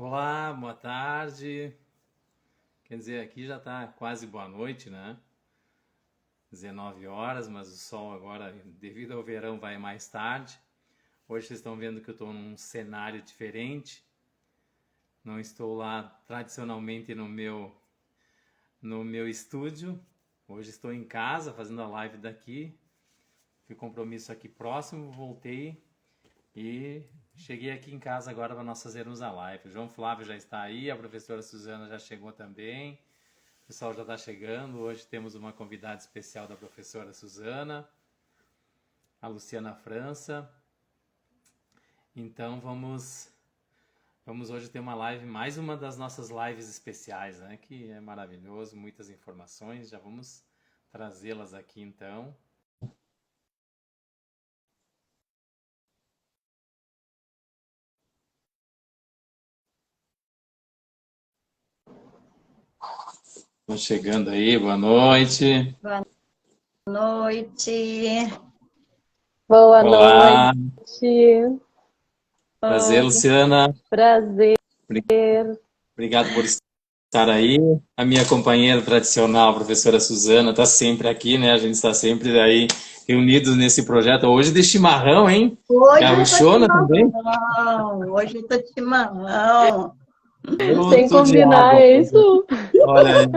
Olá, boa tarde. Quer dizer, aqui já está quase boa noite, né? 19 horas, mas o sol agora, devido ao verão, vai mais tarde. Hoje vocês estão vendo que eu estou num cenário diferente. Não estou lá tradicionalmente no meu estúdio. Hoje estou em casa fazendo a live daqui. Fui compromisso aqui próximo, voltei e cheguei aqui em casa agora para nós fazermos a live. O João Flávio já está aí, a professora Suzana já chegou também. O pessoal já está chegando. Hoje temos uma convidada especial da professora Suzana, a Luciana França. Então vamos hoje ter uma live, mais uma das nossas lives especiais, né? Que é maravilhoso, muitas informações. Já vamos trazê-las aqui então. Estão chegando aí, boa noite. Boa noite. Boa Olá, noite. prazer, Luciana. Prazer. Obrigado por estar aí. A minha companheira tradicional, a professora Suzana, está sempre aqui, né? A gente está sempre aí reunidos nesse projeto. Hoje de chimarrão, hein? Hoje eu tô Gaúchona também? chimarrão. Hoje eu tô de chimarrão. Sem Fruto de combinar, água. é isso? Olha aí.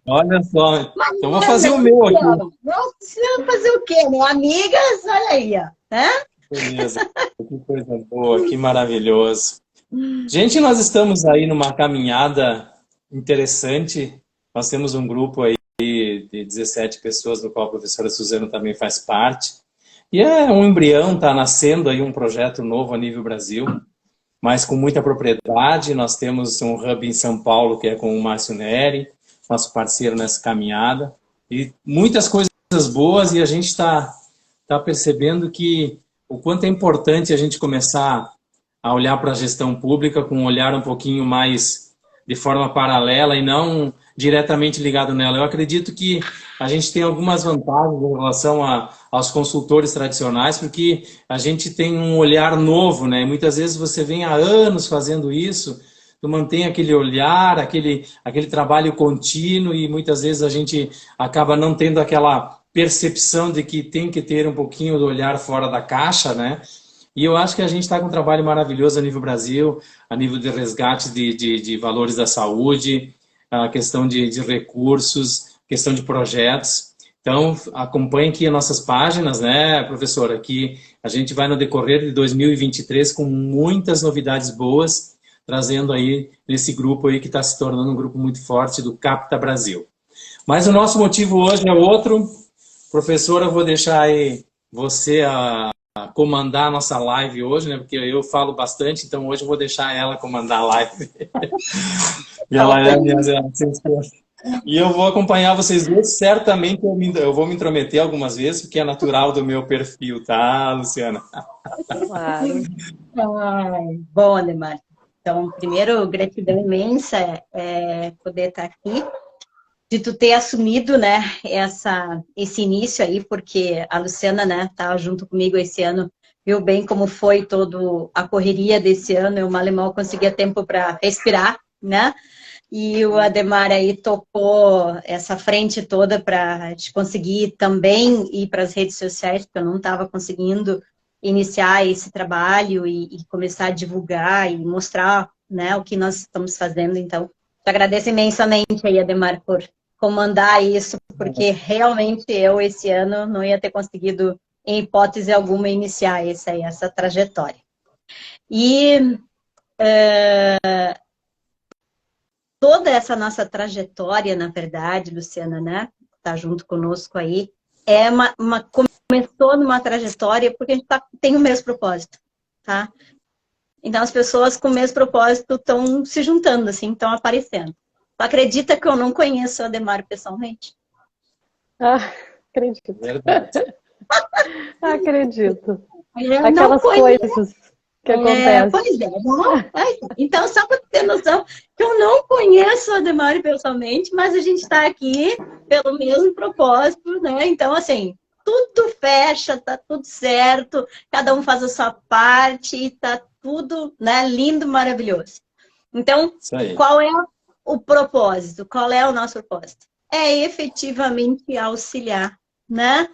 Olha só. Mas Então vou não é fazer o não, meu aqui. então. Não precisa fazer o quê, né? Amigas, olha aí, ó. Né? Beleza. Que coisa boa, que maravilhoso. Gente, nós estamos aí numa caminhada interessante. Nós temos um grupo aí de 17 pessoas, do qual a professora Suzana também faz parte. E é um embrião, está nascendo aí um projeto novo a nível Brasil, mas com muita propriedade. Nós temos um hub em São Paulo, que é com o Márcio Neri, nosso parceiro nessa caminhada. E muitas coisas boas, e a gente está percebendo que o quanto é importante a gente começar a olhar para a gestão pública com um olhar um pouquinho mais de forma paralela e não diretamente ligado nela. Eu acredito que a gente tem algumas vantagens em relação aos consultores tradicionais, porque a gente tem um olhar novo, né? Muitas vezes você vem há anos fazendo isso, tu mantém aquele olhar, aquele trabalho contínuo, e muitas vezes a gente acaba não tendo aquela percepção de que tem que ter um pouquinho do olhar fora da caixa, né? E eu acho que a gente está com um trabalho maravilhoso a nível Brasil, a nível de resgate de valores da saúde, a questão de recursos, questão de projetos. Então, acompanhe aqui as nossas páginas, né, professora, que a gente vai no decorrer de 2023 com muitas novidades boas, trazendo aí nesse grupo aí que está se tornando um grupo muito forte do Capta Brasil. Mas o nosso motivo hoje é outro. Professora, eu vou deixar aí você comandar a nossa live hoje, né? Porque eu falo bastante, então hoje eu vou deixar ela comandar a live. E ela é a minha assessora. E eu vou acompanhar vocês dois. Certamente eu vou me intrometer algumas vezes, porque é natural do meu perfil, tá, Luciana? Claro. Ai, bom, Ademar. Então, primeiro, gratidão imensa poder estar aqui, de tu ter assumido, né, esse início aí, porque a Luciana, né, tá junto comigo esse ano, viu bem como foi toda a correria desse ano. Eu mal e mal conseguia tempo para respirar, né? E o Ademar aí topou essa frente toda para a gente conseguir também ir para as redes sociais, porque eu não estava conseguindo iniciar esse trabalho e começar a divulgar e mostrar, né, o que nós estamos fazendo. Então, te agradeço imensamente aí, Ademar, por comandar isso, porque realmente eu, esse ano, não ia ter conseguido, em hipótese alguma, iniciar essa trajetória. E toda essa nossa trajetória, na verdade, Luciana, né, tá junto conosco aí, começou numa trajetória porque a gente tem o mesmo propósito, tá? Então as pessoas com o mesmo propósito estão se juntando, assim, estão aparecendo. Tu acredita que eu não conheço o Ademar pessoalmente? Ah, acredito. Verdade. Acredito. Eu não Aquelas conheço. coisas que acontecem. Pois é, não? Então, só para ter noção, que eu não conheço o Ademar pessoalmente, mas a gente está aqui pelo mesmo propósito, né? Então, assim, tudo fecha, tá tudo certo, cada um faz a sua parte, tá tudo, né, lindo, maravilhoso. Então, Isso aí. qual é o propósito? Qual é o nosso propósito? É efetivamente auxiliar, né?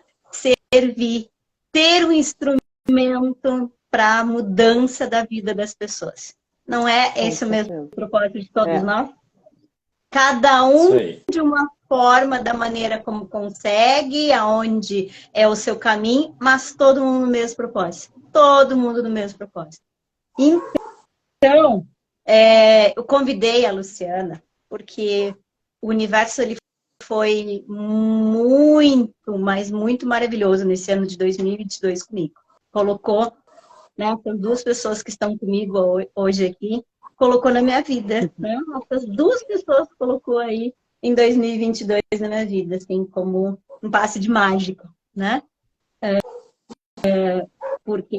Servir, ter um instrumento para a mudança da vida das pessoas. Não é Com esse o mesmo certeza. propósito de todos É. nós? Cada Isso um aí. de uma forma, da maneira como consegue, aonde é o seu caminho, mas todo mundo no mesmo propósito. Todo mundo no mesmo propósito. Então, eu convidei a Luciana, porque o universo ele foi muito, mas muito maravilhoso nesse ano de 2022 comigo. Colocou, né, são duas pessoas que estão comigo hoje aqui, colocou na minha vida, né? Essas duas pessoas colocou aí em 2022 na minha vida, assim, como um passe de mágica, né? Porque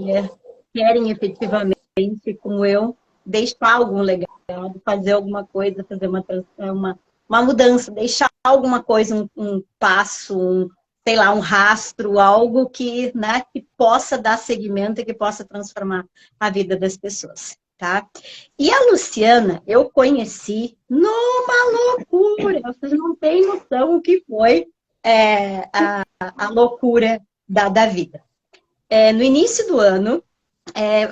querem efetivamente, como eu, deixar algum legado, fazer alguma coisa, fazer uma mudança, deixar alguma coisa, um passo, sei lá, um rastro, algo que, né, que possa dar seguimento e que possa transformar a vida das pessoas, tá? E a Luciana, eu conheci numa loucura, vocês não têm noção o que foi a loucura da vida. No início do ano,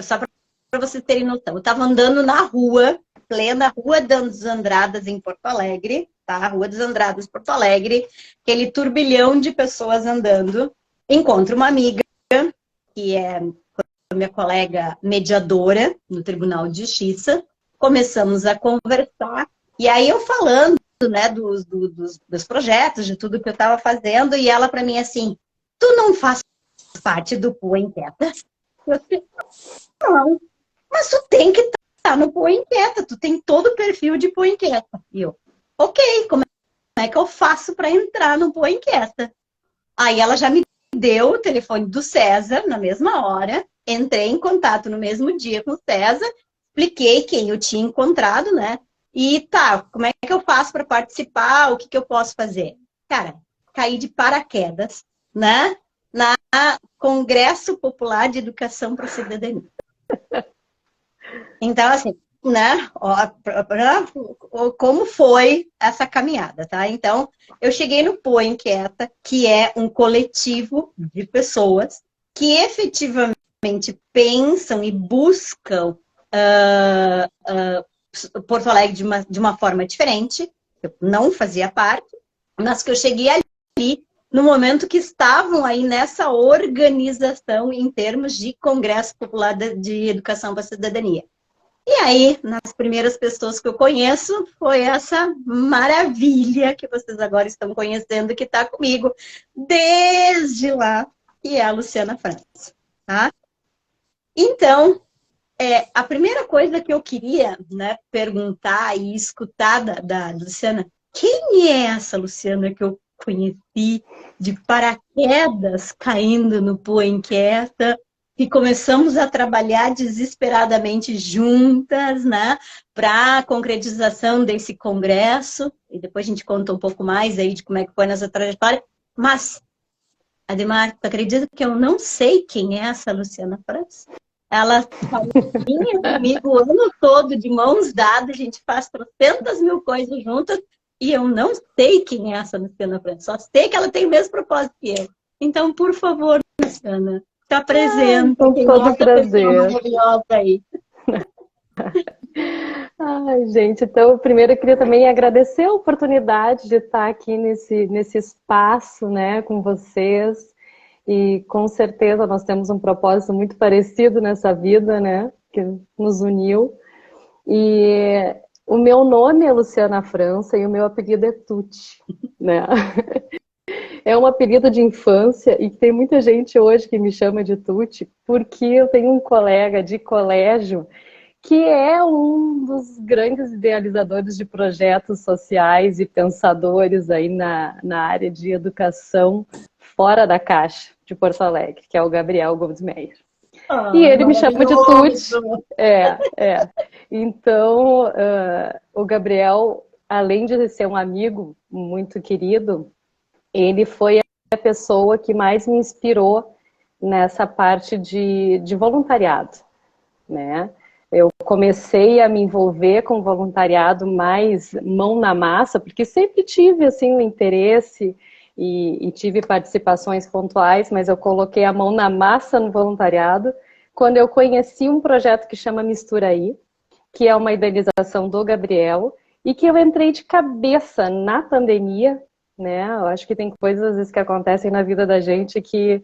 só para vocês terem noção, eu estava andando na rua, plena Rua das Andradas, em Porto Alegre, tá? Rua dos Andradas, Porto Alegre, aquele turbilhão de pessoas andando. Encontro uma amiga, que é minha colega mediadora no Tribunal de Justiça. Começamos a conversar, e aí eu falando, né, dos projetos, de tudo que eu estava fazendo, e ela para mim assim, tu não faz parte do Pua Inquieta? Eu disse, não, mas tu tem que estar no Pua Inquieta, tu tem todo o perfil de Pua Inquieta. E eu, ok, como é que eu faço para entrar no Pua Inquieta? Aí ela já me deu o telefone do César na mesma hora, entrei em contato no mesmo dia com o César, expliquei quem eu tinha encontrado, né? E tá, como é que eu faço para participar? O que que eu posso fazer? Cara, caí de paraquedas, né? Na Congresso Popular de Educação para a Cidadania. Então, assim, né? Como foi essa caminhada, tá? Então, eu cheguei no Pô Inquieta, que é um coletivo de pessoas que efetivamente pensam e buscam Porto Alegre de uma forma diferente. Eu não fazia parte, mas que eu cheguei ali no momento que estavam aí nessa organização em termos de Congresso Popular de Educação para a Cidadania. E aí, nas primeiras pessoas que eu conheço, foi essa maravilha que vocês agora estão conhecendo, que está comigo desde lá, que é a Luciana França, tá? Então, a primeira coisa que eu queria, né, perguntar e escutar da Luciana, quem é essa Luciana que eu conheci de paraquedas caindo no Pua Inquieta e começamos a trabalhar desesperadamente juntas, né, para a concretização desse congresso, e depois a gente conta um pouco mais aí de como é que foi nessa trajetória, mas, Ademar, tu acredita que eu não sei quem é essa Luciana França? Ela caminha comigo o ano todo de mãos dadas, a gente faz 300 mil coisas juntas e eu não sei quem é essa Luciana França, só sei que ela tem o mesmo propósito que eu. Então, por favor, Luciana, se apresenta, Com quem é todo essa pessoa prazer. maravilhosa aí. Ai, gente, então, primeiro eu queria também agradecer a oportunidade de estar aqui nesse espaço, né, com vocês. E com certeza nós temos um propósito muito parecido nessa vida, né, que nos uniu. E o meu nome é Luciana França e o meu apelido é Tuti, né? É um apelido de infância e tem muita gente hoje que me chama de Tuti porque eu tenho um colega de colégio que é um dos grandes idealizadores de projetos sociais e pensadores aí na área de educação fora da caixa de Porto Alegre, que é o Gabriel Goldmeier. E ele me chama de Tuti. Então, o Gabriel, além de ser um amigo muito querido, ele foi a pessoa que mais me inspirou nessa parte de voluntariado, né? eu comecei a me envolver com voluntariado mais mão na massa, porque sempre tive assim um interesse e tive participações pontuais, mas eu coloquei a mão na massa no voluntariado quando eu conheci um projeto que chama Misturaí, que é uma idealização do Gabriel, e que eu entrei de cabeça na pandemia, né? Eu acho que tem coisas às vezes que acontecem na vida da gente que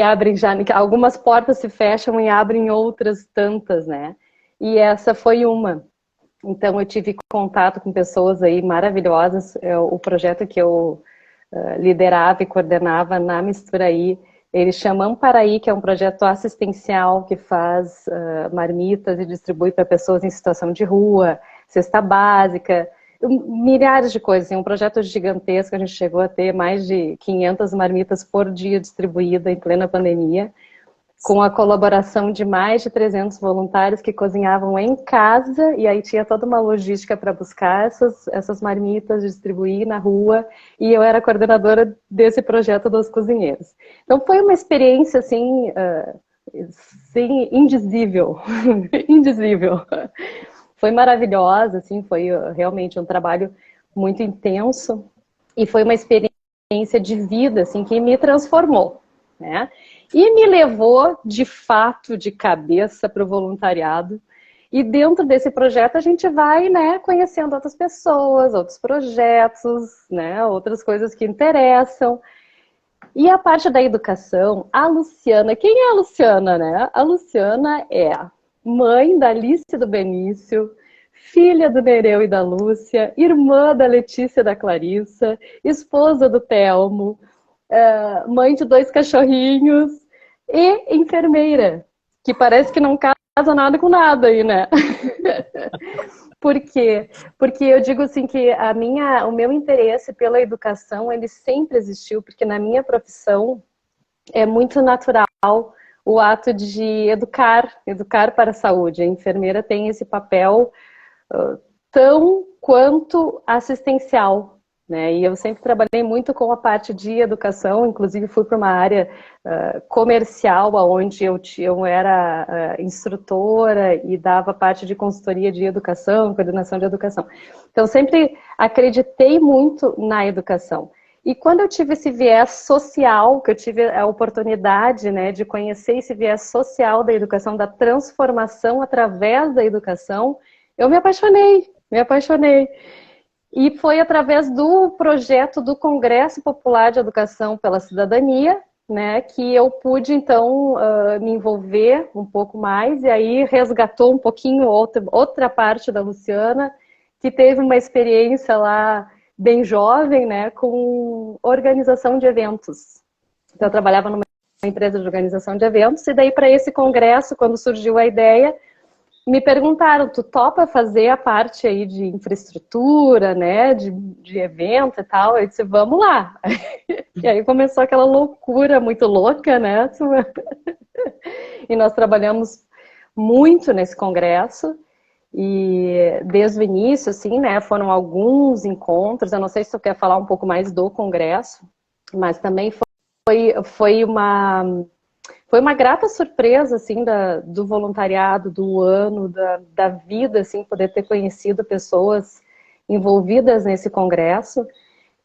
abrem já, algumas portas se fecham e abrem outras tantas, né? E essa foi uma. Então eu tive contato com pessoas aí maravilhosas. O projeto que eu liderava e coordenava na Misturaí, ele chama Amparaí, que é um projeto assistencial que faz marmitas e distribui para pessoas em situação de rua, cesta básica, milhares de coisas. Assim, um projeto gigantesco, a gente chegou a ter mais de 500 marmitas por dia distribuída em plena pandemia, com a colaboração de mais de 300 voluntários que cozinhavam em casa, e aí tinha toda uma logística para buscar essas marmitas, distribuir na rua, e eu era coordenadora desse projeto dos cozinheiros. Então foi uma experiência, assim, indizível, indizível. Foi maravilhosa, assim, foi realmente um trabalho muito intenso, e foi uma experiência de vida, assim, que me transformou, né? E me levou, de fato, de cabeça para o voluntariado. E dentro desse projeto a gente vai, né, conhecendo outras pessoas, outros projetos, né, outras coisas que interessam. E a parte da educação, a Luciana, quem é a Luciana, né? A Luciana é mãe da Alice e do Benício, filha do Nereu e da Lúcia, irmã da Letícia e da Clarissa, esposa do Telmo, mãe de 2 cachorrinhos e enfermeira, que parece que não casa nada com nada aí, né? Por quê? Porque eu digo assim que o meu interesse pela educação, ele sempre existiu, porque na minha profissão é muito natural o ato de educar para a saúde. A enfermeira tem esse papel tão quanto assistencial, né? E eu sempre trabalhei muito com a parte de educação, inclusive fui para uma área comercial, onde eu era instrutora e dava parte de consultoria de educação, coordenação de educação. Então, sempre acreditei muito na educação. E quando eu tive esse viés social, que eu tive a oportunidade, né, de conhecer esse viés social da educação, da transformação através da educação, eu me apaixonei. E foi através do projeto do Congresso Popular de Educação pela Cidadania, né, que eu pude, então, me envolver um pouco mais, e aí resgatou um pouquinho outra parte da Luciana, que teve uma experiência lá bem jovem, né, com organização de eventos. Então, eu trabalhava numa empresa de organização de eventos, e daí para esse congresso, quando surgiu a ideia, me perguntaram, tu topa fazer a parte aí de infraestrutura, né, de evento e tal? Eu disse, vamos lá. E aí começou aquela loucura muito louca, né? E nós trabalhamos muito nesse congresso, e desde o início, assim, né, foram alguns encontros. Eu não sei se tu quer falar um pouco mais do congresso, mas também foi uma grata surpresa, assim, do voluntariado, do ano, da vida, assim, poder ter conhecido pessoas envolvidas nesse congresso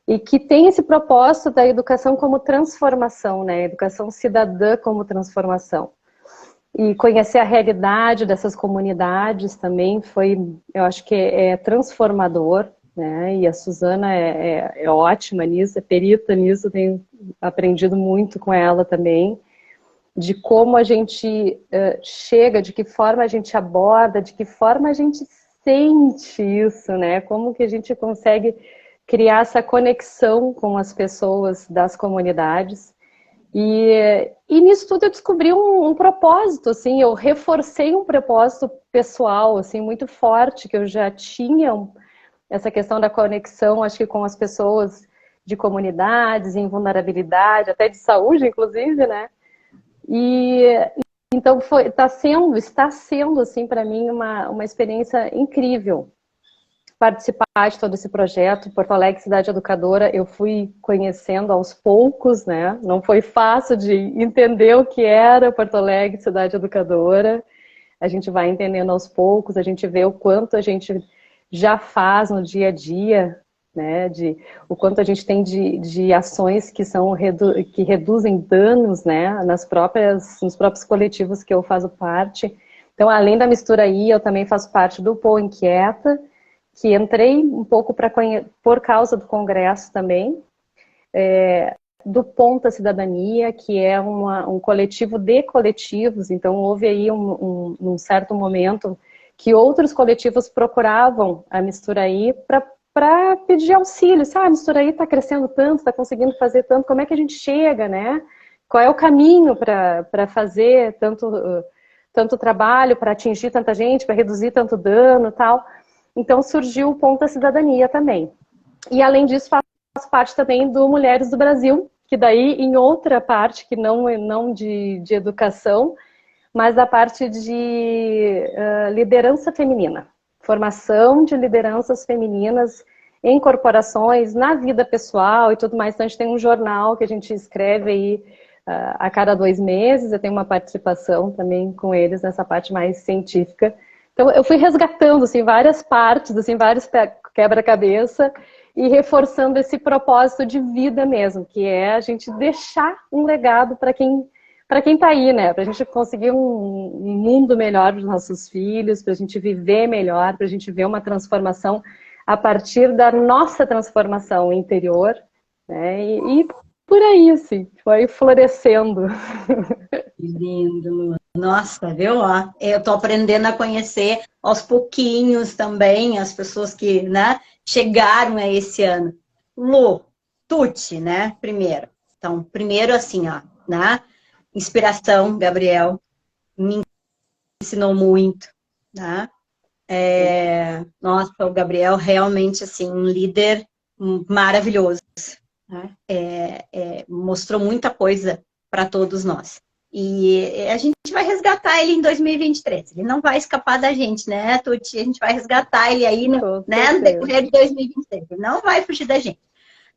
e que tem esse propósito da educação como transformação, né? Educação cidadã como transformação. E conhecer a realidade dessas comunidades também eu acho que é transformador, né? E a Suzana é ótima nisso, é perita nisso, tenho aprendido muito com ela também, de como a gente chega, de que forma a gente aborda, de que forma a gente sente isso, né? Como que a gente consegue criar essa conexão com as pessoas das comunidades. E nisso tudo eu descobri um propósito, assim, eu reforcei um propósito pessoal, assim, muito forte, que eu já tinha essa questão da conexão, acho que com as pessoas de comunidades, em vulnerabilidade, até de saúde, inclusive, né? E então está sendo assim para mim uma experiência incrível participar de todo esse projeto. Porto Alegre Cidade Educadora, eu fui conhecendo aos poucos, né? Não foi fácil de entender o que era Porto Alegre Cidade Educadora. a gente vai entendendo aos poucos, a gente vê o quanto a gente já faz no dia a dia, né, o quanto a gente tem de ações que reduzem danos, né, nos próprios coletivos que eu faço parte. Então, além da Mistura aí, eu também faço parte do Poa Inquieta, que entrei um pouco por causa do congresso também, do Ponta Cidadania, que é um coletivo de coletivos. Então houve aí um certo momento que outros coletivos procuravam a Mistura aí para pedir auxílio. A Mistura aí está crescendo tanto, está conseguindo fazer tanto, como é que a gente chega, né? Qual é o caminho para fazer tanto trabalho, para atingir tanta gente, para reduzir tanto dano e tal. Então surgiu o Ponta Cidadania também. E além disso, faço parte também do Mulheres do Brasil, que daí em outra parte, que não de educação, mas da parte de liderança feminina. Formação de lideranças femininas em corporações, na vida pessoal e tudo mais. Então a gente tem um jornal que a gente escreve aí a cada 2 meses, eu tenho uma participação também com eles nessa parte mais científica. Então eu fui resgatando assim, várias partes, assim, vários quebra-cabeça, e reforçando esse propósito de vida mesmo, que é a gente deixar um legado para quem está aí, né? Para a gente conseguir um mundo melhor para os nossos filhos, para a gente viver melhor, para a gente ver uma transformação a partir da nossa transformação interior, né? E por aí, assim, foi florescendo. Que lindo, Lu. Nossa, viu? Ó, eu tô aprendendo a conhecer aos pouquinhos também as pessoas que, né, chegaram a esse ano. Lu, Tuti, né, primeiro. Então, primeiro assim, ó, né, inspiração, Gabriel, me ensinou muito, né? Nossa, o Gabriel realmente, assim, um líder maravilhoso, né? Mostrou muita coisa para todos nós. E a gente vai resgatar ele em 2023. Ele não vai escapar da gente, né, Tuti? A gente vai resgatar ele aí, no decorrer de 2023. Ele não vai fugir da gente.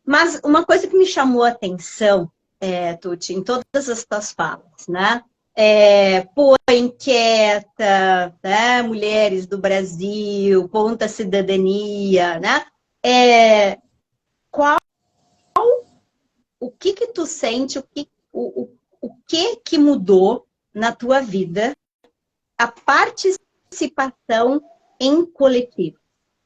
Mas uma coisa que me chamou a atenção, Tuti, em todas as tuas falas, né? Poa Inquieta, né? Mulheres do Brasil, Ponta Cidadania, né? O que tu sente, o que mudou na tua vida a participação em coletivo?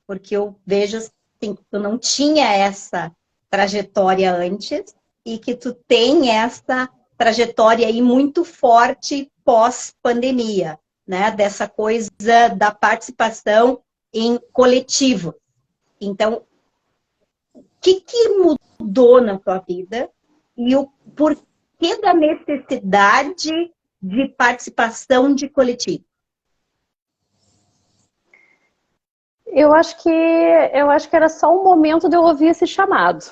Porque eu vejo assim, que tu não tinha essa trajetória antes e que tu tem essa trajetória aí muito forte pós-pandemia, né? Dessa coisa da participação em coletivo. Então, o que mudou na tua vida e o porquê da necessidade de participação de coletivo? Eu acho que era só um momento de eu ouvir esse chamado.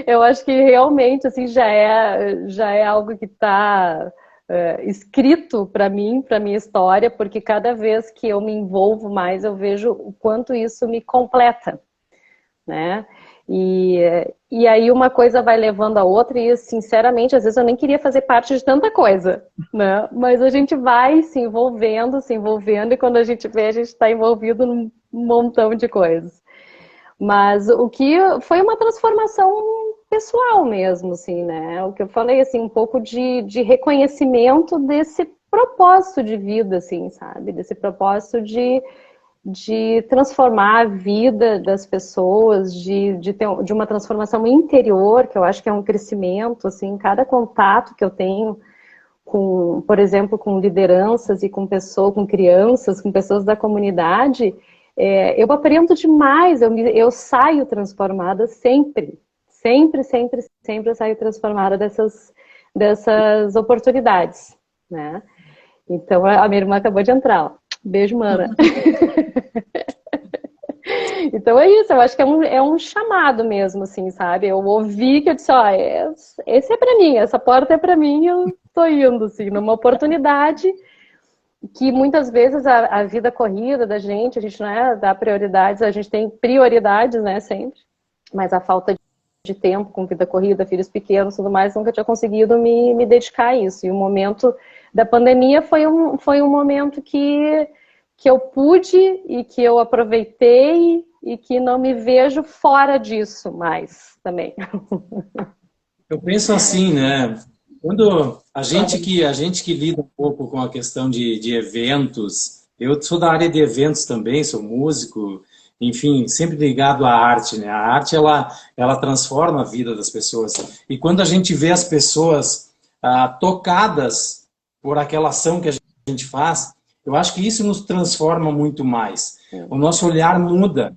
Eu acho que realmente assim, já é algo que está escrito para mim, para minha história, porque cada vez que eu me envolvo mais, eu vejo o quanto isso me completa, né? E aí uma coisa vai levando a outra e, sinceramente, às vezes eu nem queria fazer parte de tanta coisa, né? Mas a gente vai se envolvendo, e quando a gente vê, a gente está envolvido num montão de coisas. Mas o que foi uma transformação pessoal mesmo, assim, né? O que eu falei, assim, um pouco de reconhecimento desse propósito de vida, assim, sabe? Desse propósito de transformar a vida das pessoas, de uma transformação interior, que eu acho que é um crescimento, assim, cada contato que eu tenho com, por exemplo, com lideranças e com crianças, com pessoas da comunidade, eu aprendo demais, eu saio transformada sempre eu saio transformada dessas oportunidades, né? Então, a minha irmã acabou de entrar, ó. Beijo, mana. Então é isso, eu acho que é um chamado mesmo, assim, sabe? Eu ouvi que eu disse, ó, esse é pra mim, essa porta é pra mim, eu tô indo, assim, numa oportunidade que muitas vezes a vida corrida da gente, a gente não dá prioridades, a gente tem prioridades, né, sempre, mas a falta de tempo com vida corrida, filhos pequenos, tudo mais, nunca tinha conseguido me dedicar a isso. E o momento da pandemia foi um momento que eu pude e que eu aproveitei e que não me vejo fora disso mais também. Eu penso assim, né? Quando a gente que lida um pouco com a questão de eventos, eu sou da área de eventos também, sou músico, enfim, sempre ligado à arte, né? A arte, ela transforma a vida das pessoas. E quando a gente vê as pessoas tocadas por aquela ação que a gente faz, eu acho que isso nos transforma muito mais. O nosso olhar muda.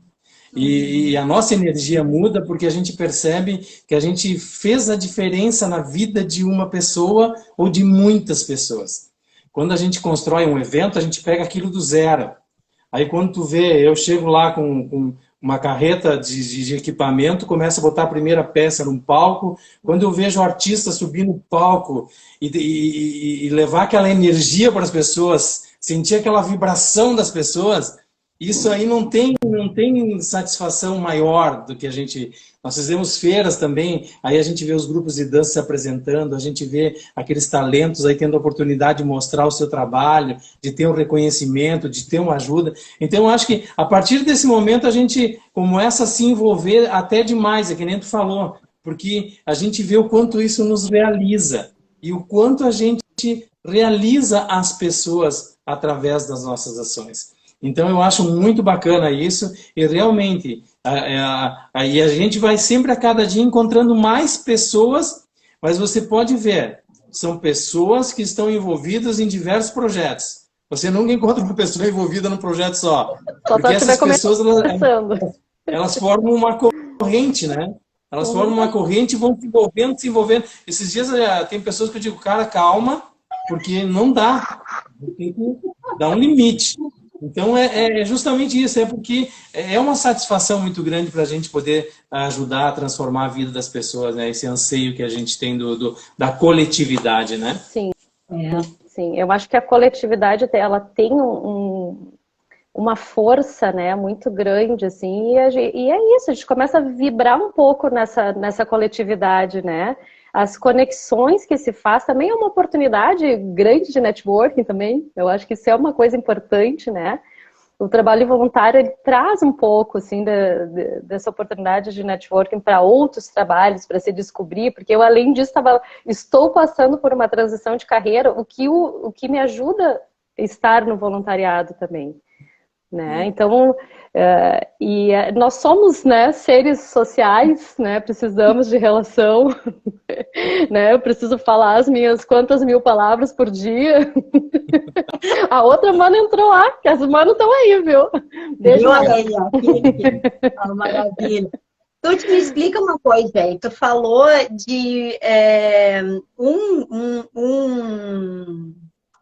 E a nossa energia muda porque a gente percebe que a gente fez a diferença na vida de uma pessoa ou de muitas pessoas. Quando a gente constrói um evento, a gente pega aquilo do zero. Aí quando tu vê, eu chego lá com uma carreta de equipamento, começo a botar a primeira peça num palco. Quando eu vejo o artista subir no palco e levar aquela energia para as pessoas, sentir aquela vibração das pessoas, isso aí não tem satisfação maior do que a gente... Nós fizemos feiras também, aí a gente vê os grupos de dança se apresentando, a gente vê aqueles talentos aí tendo a oportunidade de mostrar o seu trabalho, de ter um reconhecimento, de ter uma ajuda. Então, eu acho que a partir desse momento a gente começa a se envolver até demais, é que nem tu falou, porque a gente vê o quanto isso nos realiza e o quanto a gente realiza as pessoas através das nossas ações. Então, eu acho muito bacana isso e realmente aí a gente vai sempre a cada dia encontrando mais pessoas, mas você pode ver, são pessoas que estão envolvidas em diversos projetos. Você nunca encontra uma pessoa envolvida num projeto só. Porque essas pessoas, elas formam uma corrente, né? Elas formam uma corrente e vão se envolvendo, se envolvendo. Esses dias tem pessoas que eu digo, cara, calma, porque não dá. Tem que dar um limite. Então, é justamente isso, é porque é uma satisfação muito grande para a gente poder ajudar a transformar a vida das pessoas, né? Esse anseio que a gente tem da coletividade, né? Sim, sim. Eu acho que a coletividade, ela tem uma força, né, muito grande, assim, e é isso, a gente começa a vibrar um pouco nessa coletividade, né? As conexões que se faz também é uma oportunidade grande de networking também. Eu acho que isso é uma coisa importante, né? O trabalho voluntário, ele traz um pouco, assim, dessa oportunidade de networking para outros trabalhos, para se descobrir, porque eu, além disso, estou passando por uma transição de carreira, o que me ajuda a estar no voluntariado também, né? Então, nós somos, né, seres sociais, né, precisamos de relação, né, eu preciso falar as minhas quantas mil palavras por dia. A outra mana entrou lá, que as manas estão aí, viu? Viu aí, ó, maravilha. Tu me explica uma coisa aí, tu falou de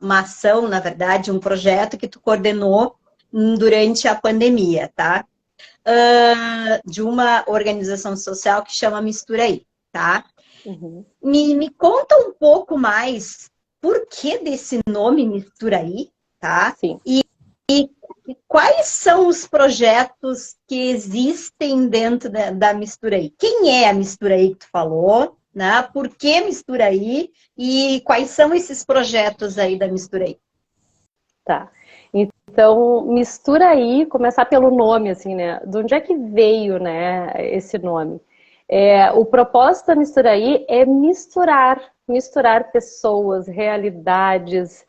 uma ação, na verdade, um projeto que tu coordenou durante a pandemia, tá? De uma organização social que chama Mistura Aí, tá? Uhum. Me conta um pouco mais por que desse nome Mistura Aí, tá? Sim. E quais são os projetos que existem dentro da Mistura Aí? Quem é a Mistura Aí que tu falou, né? Por que Mistura Aí? E quais são esses projetos aí da Mistura Aí? Tá. Então, Mistura Aí, começar pelo nome, assim, né? De onde é que veio, né, esse nome? O propósito da Mistura Aí é misturar pessoas, realidades,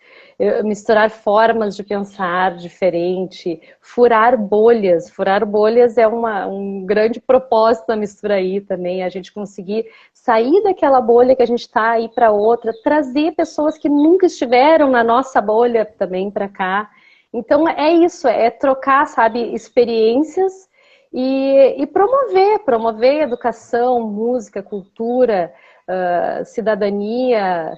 misturar formas de pensar diferente, furar bolhas. Furar bolhas é um grande propósito da Mistura Aí também, a gente conseguir sair daquela bolha que a gente está aí para outra, trazer pessoas que nunca estiveram na nossa bolha também para cá. Então é isso, é trocar, sabe, experiências e promover educação, música, cultura, cidadania.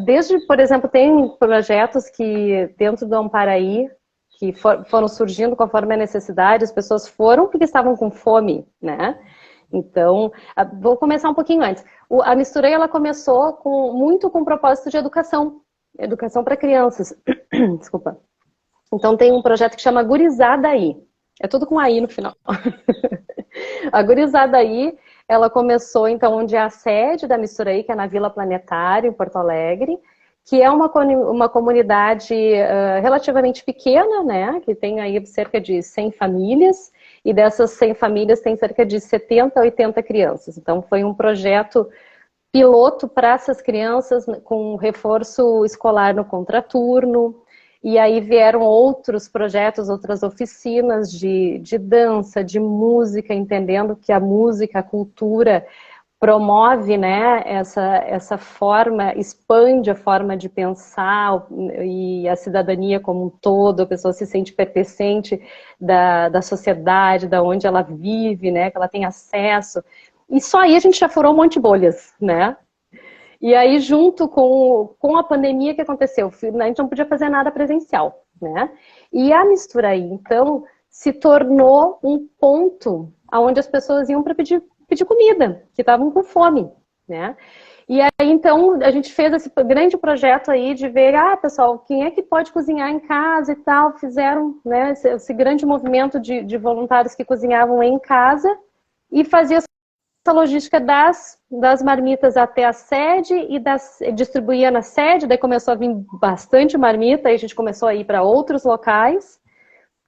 Desde, por exemplo, tem projetos que dentro do Amparaí, que foram surgindo conforme a necessidade, as pessoas foram porque estavam com fome, né? Então, vou começar um pouquinho antes. A Mistura Aí, ela começou muito com o propósito de educação para crianças. Desculpa. Então tem um projeto que chama Gurizada Aí. É tudo com aí no final. A Gurizada Aí, ela começou então onde é a sede da Mistura Aí, que é na Vila Planetário, em Porto Alegre. que é uma comunidade relativamente pequena, né, que tem aí cerca de 100 famílias, e dessas 100 famílias tem cerca de 70 a 80 crianças. Então foi um projeto piloto para essas crianças, com reforço escolar no contraturno, e aí vieram outros projetos, outras oficinas de dança, de música, entendendo que a música, a cultura promove, né, essa forma, expande a forma de pensar e a cidadania como um todo, a pessoa se sente pertencente da sociedade, da onde ela vive, né, que ela tem acesso. E só aí a gente já furou um monte de bolhas, né? E aí, junto com a pandemia que aconteceu, a gente não podia fazer nada presencial, né? E a Misturaí, então, se tornou um ponto onde as pessoas iam para pedir comida, que estavam com fome, né? E aí, então, a gente fez esse grande projeto aí de ver, pessoal, quem é que pode cozinhar em casa e tal, fizeram, né, esse grande movimento de voluntários que cozinhavam em casa e fazia essa logística das marmitas até a sede e distribuía na sede, daí começou a vir bastante marmita, aí a gente começou a ir para outros locais,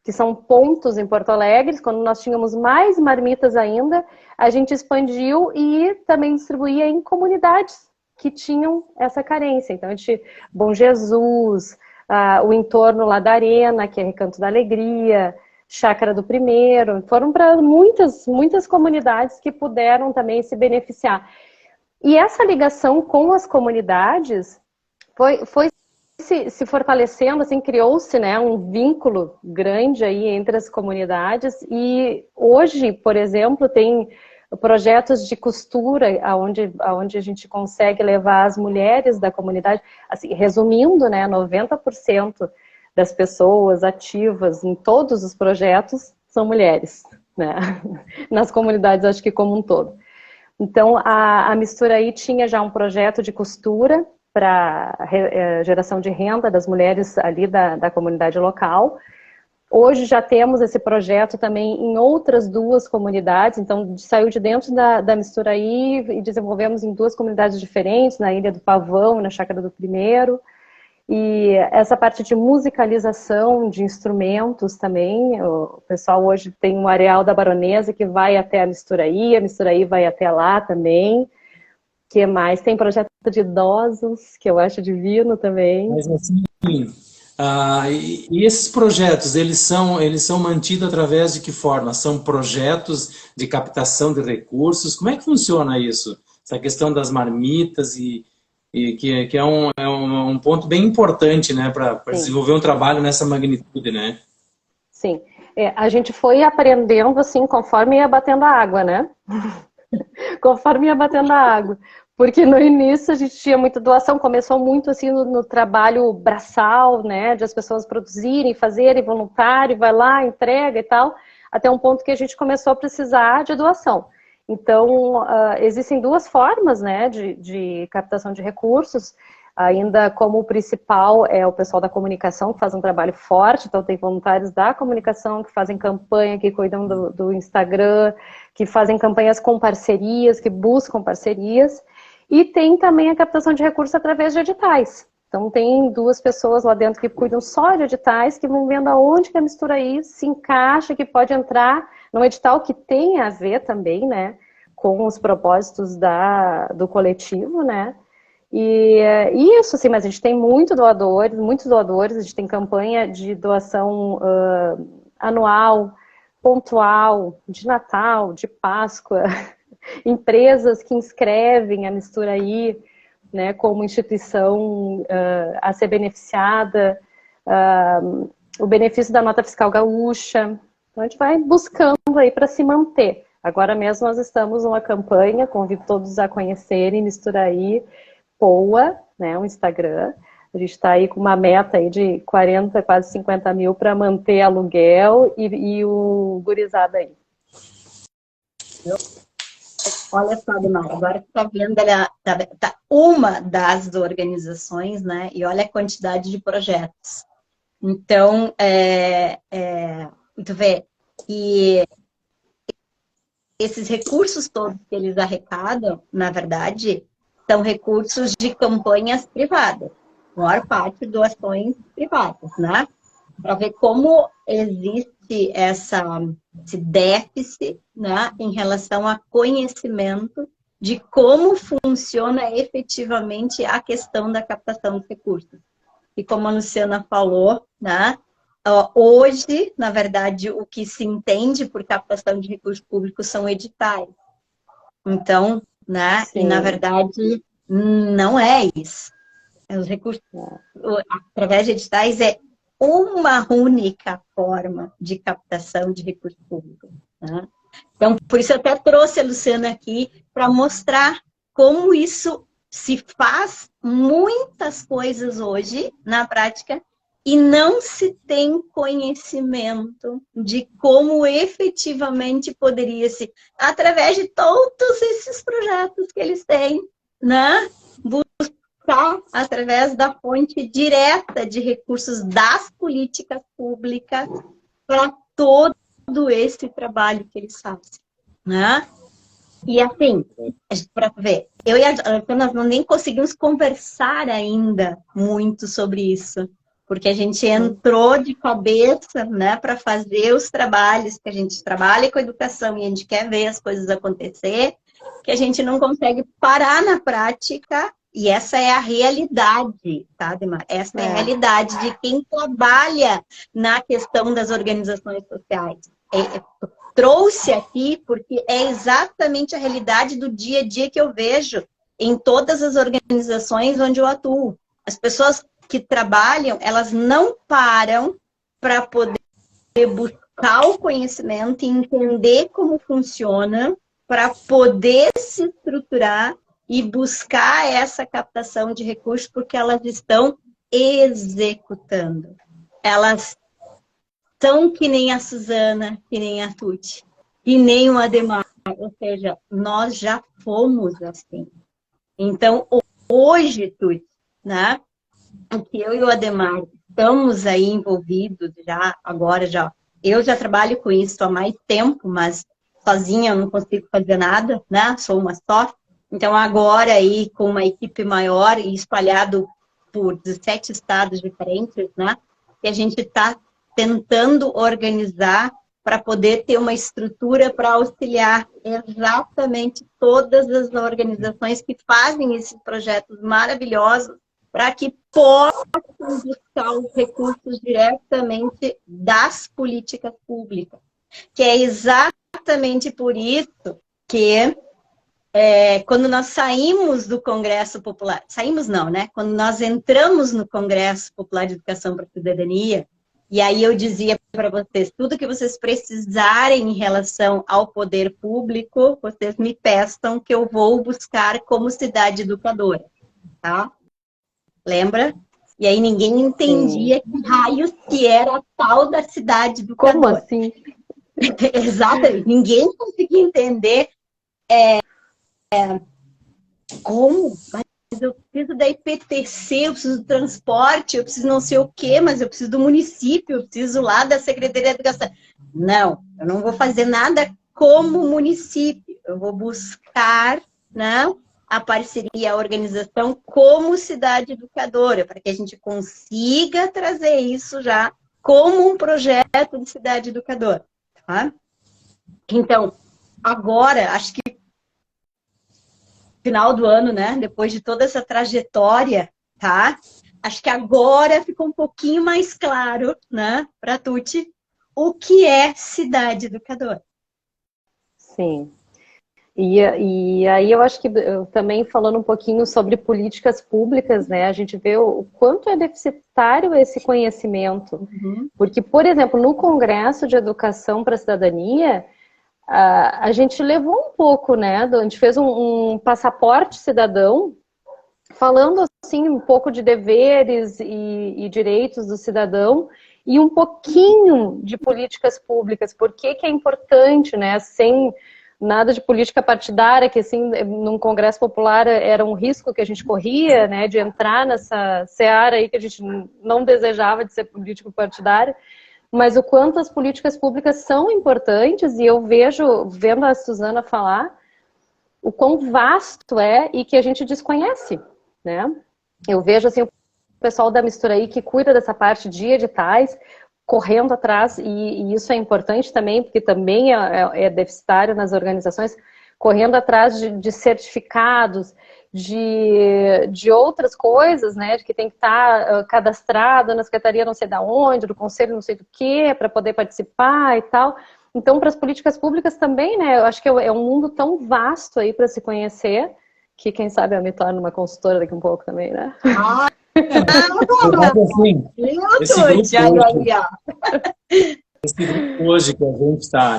que são pontos em Porto Alegre. Quando nós tínhamos mais marmitas ainda, a gente expandiu e também distribuía em comunidades que tinham essa carência. Então, a gente, Bom Jesus, o entorno lá da Arena, que é Recanto da Alegria, Chácara do Primeiro, foram para muitas comunidades que puderam também se beneficiar. E essa ligação com as comunidades foi se fortalecendo, assim, criou-se, né, um vínculo grande aí entre as comunidades, e hoje, por exemplo, tem projetos de costura onde a gente consegue levar as mulheres da comunidade, assim, resumindo, né, 90% das pessoas ativas em todos os projetos são mulheres, né, nas comunidades, acho que como um todo. Então, a Misturaí tinha já um projeto de costura para geração de renda das mulheres ali da comunidade local. Hoje já temos esse projeto também em outras 2 comunidades, então saiu de dentro da Misturaí e desenvolvemos em 2 comunidades diferentes, na Ilha do Pavão e na Chácara do Primeiro. E essa parte de musicalização de instrumentos também, o pessoal hoje tem um areal da Baronesa que vai até a Misturaí vai até lá também. Que mais? Tem projeto de idosos, que eu acho divino também. Mas assim, e esses projetos, eles são mantidos através de que forma? São projetos de captação de recursos? Como é que funciona isso? Essa questão das marmitas e que é um ponto bem importante, né, para desenvolver um trabalho nessa magnitude, né? Sim. A gente foi aprendendo assim conforme ia batendo a água, né? Conforme ia batendo a água. Porque no início a gente tinha muita doação, começou muito assim no trabalho braçal, né? De as pessoas produzirem, fazerem voluntário, vai lá, entrega e tal, até um ponto que a gente começou a precisar de doação. Então, existem 2 formas, né, de captação de recursos. Ainda como o principal é o pessoal da comunicação, que faz um trabalho forte, então tem voluntários da comunicação que fazem campanha, que cuidam do Instagram, que fazem campanhas com parcerias, que buscam parcerias, e tem também a captação de recursos através de editais. Então tem 2 pessoas lá dentro que cuidam só de editais, que vão vendo aonde que a Misturaí se encaixa, que pode entrar num edital que tem a ver também, né, com os propósitos do coletivo, né. E isso, assim, mas a gente tem muitos doadores, a gente tem campanha de doação anual, pontual, de Natal, de Páscoa, empresas que inscrevem a Misturaí, né, como instituição a ser beneficiada, o benefício da nota fiscal gaúcha. Então a gente vai buscando aí para se manter. Agora mesmo nós estamos numa campanha, convido todos a conhecerem Misturaí Poa, né, o Instagram. A gente está aí com uma meta aí de 40, quase 50 mil para manter aluguel e o gurizada aí. Olha só, Demar, agora que está vendo, ela tá uma das organizações, né? E olha a quantidade de projetos. Então, tu vê, e esses recursos todos que eles arrecadam, na verdade, são recursos de campanhas privadas. maior parte doações privadas, né? Para ver como existe esse déficit, né, em relação a conhecimento de como funciona efetivamente a questão da captação de recursos. E como a Luciana falou, né, hoje, na verdade, o que se entende por captação de recursos públicos são editais. Então, né, e na verdade, não é isso. Os recursos, através de editais, é uma única forma de captação de recursos públicos. Né? Então, por isso eu até trouxe a Luciana aqui para mostrar como isso se faz muitas coisas hoje, na prática, e não se tem conhecimento de como efetivamente poderia se, através de todos esses projetos que eles têm, né? Através da fonte direta de recursos das políticas públicas para todo esse trabalho que eles fazem, né? E assim, para ver, eu e a nós nem conseguimos conversar ainda muito sobre isso, porque a gente entrou de cabeça, né, para fazer os trabalhos, que a gente trabalha com educação e a gente quer ver as coisas acontecer, que a gente não consegue parar na prática. E essa é a realidade, tá, Demar? Essa é a realidade de quem trabalha na questão das organizações sociais. Trouxe aqui porque é exatamente a realidade do dia a dia que eu vejo em todas as organizações onde eu atuo. As pessoas que trabalham, elas não param para poder buscar o conhecimento e entender como funciona, para poder se estruturar e buscar essa captação de recursos, porque elas estão executando. Elas são que nem a Suzana, que nem a Tuti, que nem o Ademar. Ou seja, nós já fomos assim. Então, hoje, Tuti, né, o que eu e o Ademar estamos aí envolvidos eu já trabalho com isso há mais tempo, mas sozinha eu não consigo fazer nada, né? Sou uma só. Então, agora aí, com uma equipe maior e espalhado por 17 estados diferentes, né? Que a gente está tentando organizar para poder ter uma estrutura para auxiliar exatamente todas as organizações que fazem esses projetos maravilhosos, para que possam buscar os recursos diretamente das políticas públicas. Que é exatamente por isso que quando nós saímos do Congresso Popular, saímos não, né? Quando nós entramos no Congresso Popular de Educação para a Cidadania, e aí eu dizia para vocês, tudo que vocês precisarem em relação ao poder público, vocês me peçam que eu vou buscar como cidade educadora, tá? Lembra? E aí ninguém entendia que raios que era a tal da cidade educadora. Como assim? Exatamente, ninguém conseguia entender como, mas eu preciso da IPTC, eu preciso do transporte, eu preciso não sei o quê, mas eu preciso do município, eu preciso lá da Secretaria de Educação. Não, eu não vou fazer nada como município, eu vou buscar, né, a parceria, a organização como cidade educadora, para que a gente consiga trazer isso já como um projeto de cidade educadora. Tá? Então, agora, acho que final do ano, né? Depois de toda essa trajetória, tá? Acho que agora ficou um pouquinho mais claro, né, para a Tuti, o que é cidade educadora. Sim. E aí eu acho que também falando um pouquinho sobre políticas públicas, né? A gente vê o quanto é deficitário esse conhecimento. Porque, por exemplo, no Congresso de Educação para a Cidadania, a gente levou um pouco, né? A gente fez um passaporte cidadão, falando assim um pouco de deveres e direitos do cidadão, e um pouquinho de políticas públicas. Por que é importante, né? Sem nada de política partidária, que assim, num Congresso Popular era um risco que a gente corria, né, de entrar nessa seara aí que a gente não desejava de ser político partidário, mas o quanto as políticas públicas são importantes, e eu vejo, vendo a Suzana falar, o quão vasto é e que a gente desconhece, né? Eu vejo assim, o pessoal da Mistura aí que cuida dessa parte de editais, correndo atrás, e isso é importante também, porque também é deficitário nas organizações, correndo atrás de certificados, de outras coisas, né, de que tem que estar cadastrado na secretaria não sei da onde, do conselho não sei do que, para poder participar e tal. Então, para as políticas públicas também, né, eu acho que é um mundo tão vasto aí para se conhecer, que quem sabe eu me torno uma consultora daqui um pouco também, né? Ah, Assim, esse grupo hoje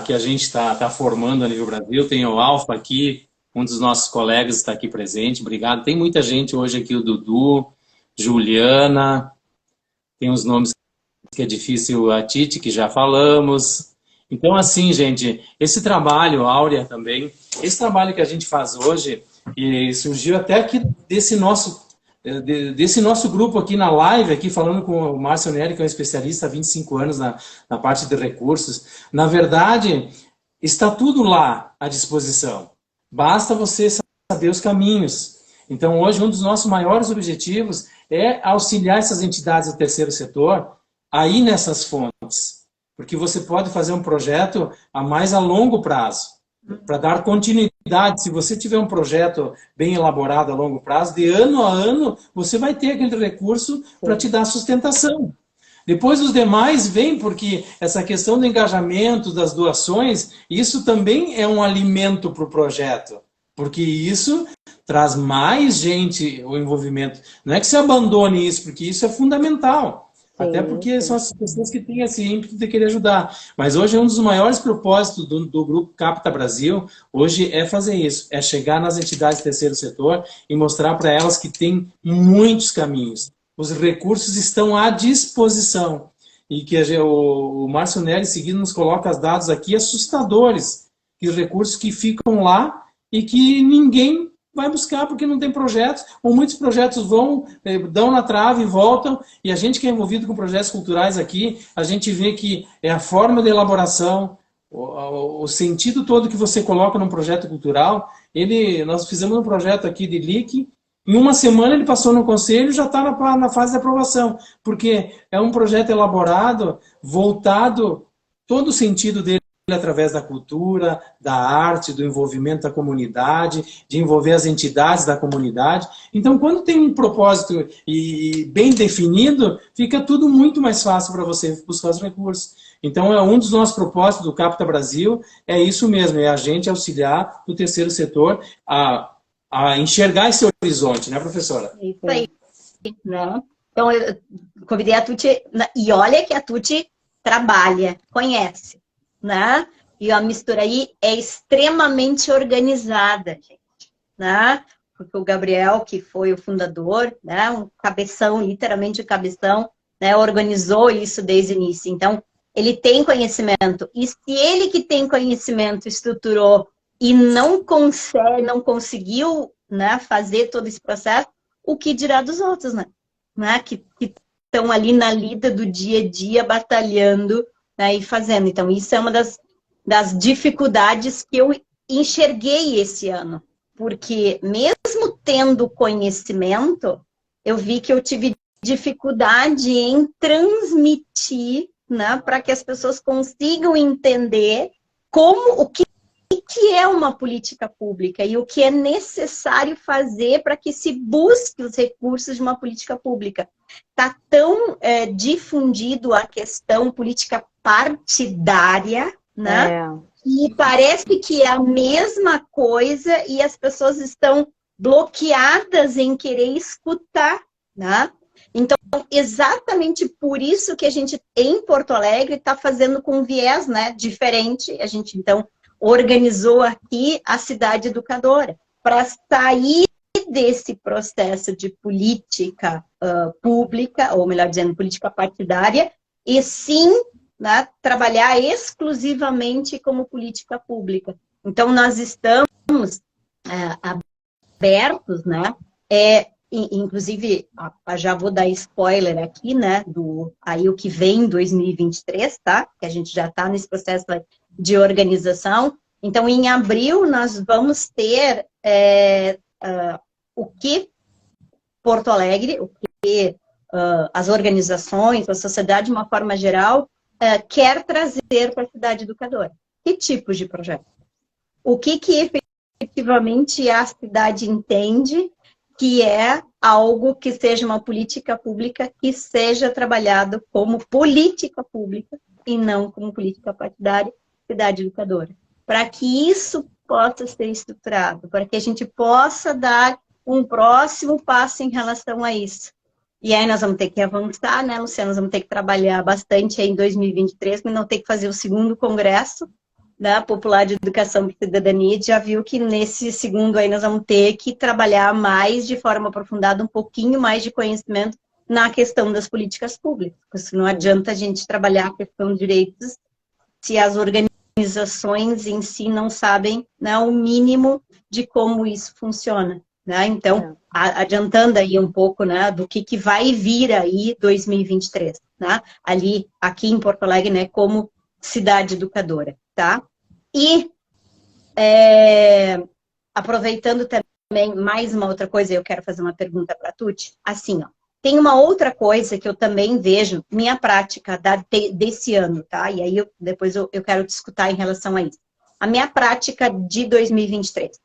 que a gente tá formando a nível Brasil, tem o Alfa aqui, um dos nossos colegas está aqui presente, obrigado. Tem muita gente hoje aqui, o Dudu, Juliana, tem uns nomes que é difícil, a Titi, que já falamos. Então, assim, gente, esse trabalho, Áurea também, esse trabalho que a gente faz hoje, e surgiu até aqui desse nosso grupo aqui na live, aqui falando com o Márcio Neri, que é um especialista há 25 anos na parte de recursos. Na verdade, está tudo lá à disposição. Basta você saber os caminhos. Então, hoje, um dos nossos maiores objetivos é auxiliar essas entidades do terceiro setor a ir nessas fontes. Porque você pode fazer um projeto a longo prazo, para dar continuidade. Se você tiver um projeto bem elaborado a longo prazo, de ano a ano, você vai ter aquele recurso para te dar sustentação. Depois os demais vêm, porque essa questão do engajamento, das doações, isso também é um alimento para o projeto. Porque isso traz mais gente o envolvimento. Não é que se abandone isso, porque isso é fundamental. Até porque são as pessoas que têm esse ímpeto de querer ajudar. Mas hoje um dos maiores propósitos do Grupo Capta Brasil, hoje é fazer isso, é chegar nas entidades do terceiro setor e mostrar para elas que tem muitos caminhos. Os recursos estão à disposição. E que o Márcio Neri, seguindo, nos coloca os dados aqui assustadores, que os recursos que ficam lá e que ninguém vai buscar porque não tem projetos, ou muitos projetos dão na trave e voltam, e a gente que é envolvido com projetos culturais aqui, a gente vê que é a forma de elaboração, o sentido todo que você coloca num projeto cultural. Nós fizemos um projeto aqui de LIC, em uma semana ele passou no conselho e já está na fase de aprovação, porque é um projeto elaborado, voltado, todo o sentido dele através da cultura, da arte, do envolvimento da comunidade, de envolver as entidades da comunidade. Então, quando tem um propósito e bem definido, fica tudo muito mais fácil para você buscar os recursos. Então, um dos nossos propósitos do Capta Brasil é isso mesmo, é a gente auxiliar o terceiro setor a enxergar esse horizonte, né, professora? Isso aí. Não. Então, eu convidei a Tuti, e olha que a Tuti trabalha, conhece, né? E a Mistura aí é extremamente organizada, gente, né? Porque o Gabriel, que foi o fundador, né, um cabeção, literalmente um cabeção, né, organizou isso desde o início. Então, ele tem conhecimento. E se ele que tem conhecimento estruturou e não conseguiu, né, fazer todo esse processo, o que dirá dos outros, né? Que estão ali na lida do dia a dia, batalhando, né, e fazendo. Então, isso é uma das dificuldades que eu enxerguei esse ano. Porque mesmo tendo conhecimento, eu vi que eu tive dificuldade em transmitir, né, para que as pessoas consigam entender o que é uma política pública e o que é necessário fazer para que se busque os recursos de uma política pública. Está tão difundido a questão política partidária, né? E parece que é a mesma coisa e as pessoas estão bloqueadas em querer escutar, né? Então, exatamente por isso que a gente, em Porto Alegre, está fazendo com um viés, né, diferente. A gente, então, organizou aqui a Cidade Educadora para sair desse processo de política pública, ou melhor dizendo, política partidária, e sim, né, trabalhar exclusivamente como política pública. Então, nós estamos abertos, né, inclusive, já vou dar spoiler aqui, né, aí o que vem em 2023, tá? Que a gente já está nesse processo de organização. Então, em abril, nós vamos ter o que Porto Alegre, o que as organizações, a sociedade de uma forma geral, quer trazer para a cidade educadora. Que tipos de projetos? O que efetivamente a cidade entende que é algo que seja uma política pública que seja trabalhado como política pública e não como política partidária, cidade educadora. Para que isso possa ser estruturado, para que a gente possa dar um próximo passo em relação a isso. E aí nós vamos ter que avançar, né, Luciana? Nós vamos ter que trabalhar bastante aí em 2023, mas não ter que fazer o segundo congresso da Popular de Educação e Cidadania. Já viu que nesse segundo aí nós vamos ter que trabalhar mais de forma aprofundada, um pouquinho mais de conhecimento na questão das políticas públicas. Porque não adianta a gente trabalhar a questão de direitos se as organizações em si não sabem, né, o mínimo de como isso funciona. Né? Então, adiantando aí um pouco, né, do que vai vir aí 2023, né? Aqui em Porto Alegre, né, como cidade educadora, tá? E aproveitando também mais uma outra coisa, eu quero fazer uma pergunta para a Tuti. Assim, ó, tem uma outra coisa que eu também vejo, minha prática desse ano, tá? E aí depois eu quero te escutar em relação a isso. A minha prática de 2023.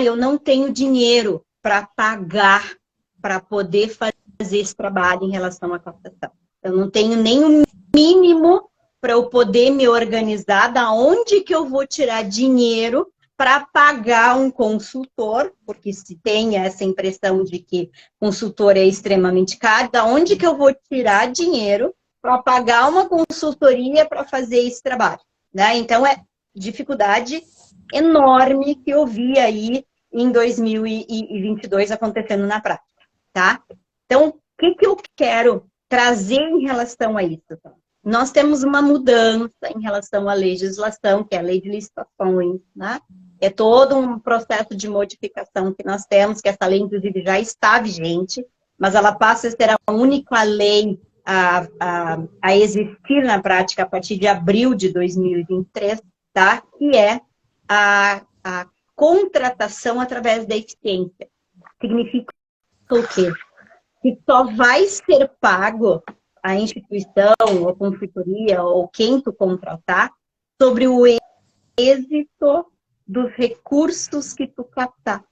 Eu não tenho dinheiro para pagar, para poder fazer esse trabalho em relação à captação. Eu não tenho nem o mínimo para eu poder me organizar, da onde que eu vou tirar dinheiro para pagar um consultor, porque se tem essa impressão de que consultor é extremamente caro, da onde que eu vou tirar dinheiro para pagar uma consultoria para fazer esse trabalho, né? Então, é dificuldade enorme que eu vi aí em 2022 acontecendo na prática, tá? Então, o que eu quero trazer em relação a isso? Nós temos uma mudança em relação à legislação, que é a lei de licitações, né? É todo um processo de modificação que nós temos, que essa lei, inclusive, já está vigente, mas ela passa a ser a única lei a existir na prática a partir de abril de 2023, tá? Que é a contratação através da eficiência. Significa o quê? Que só vai ser pago a instituição, ou consultoria, ou quem tu contratar, sobre o êxito dos recursos que tu captar.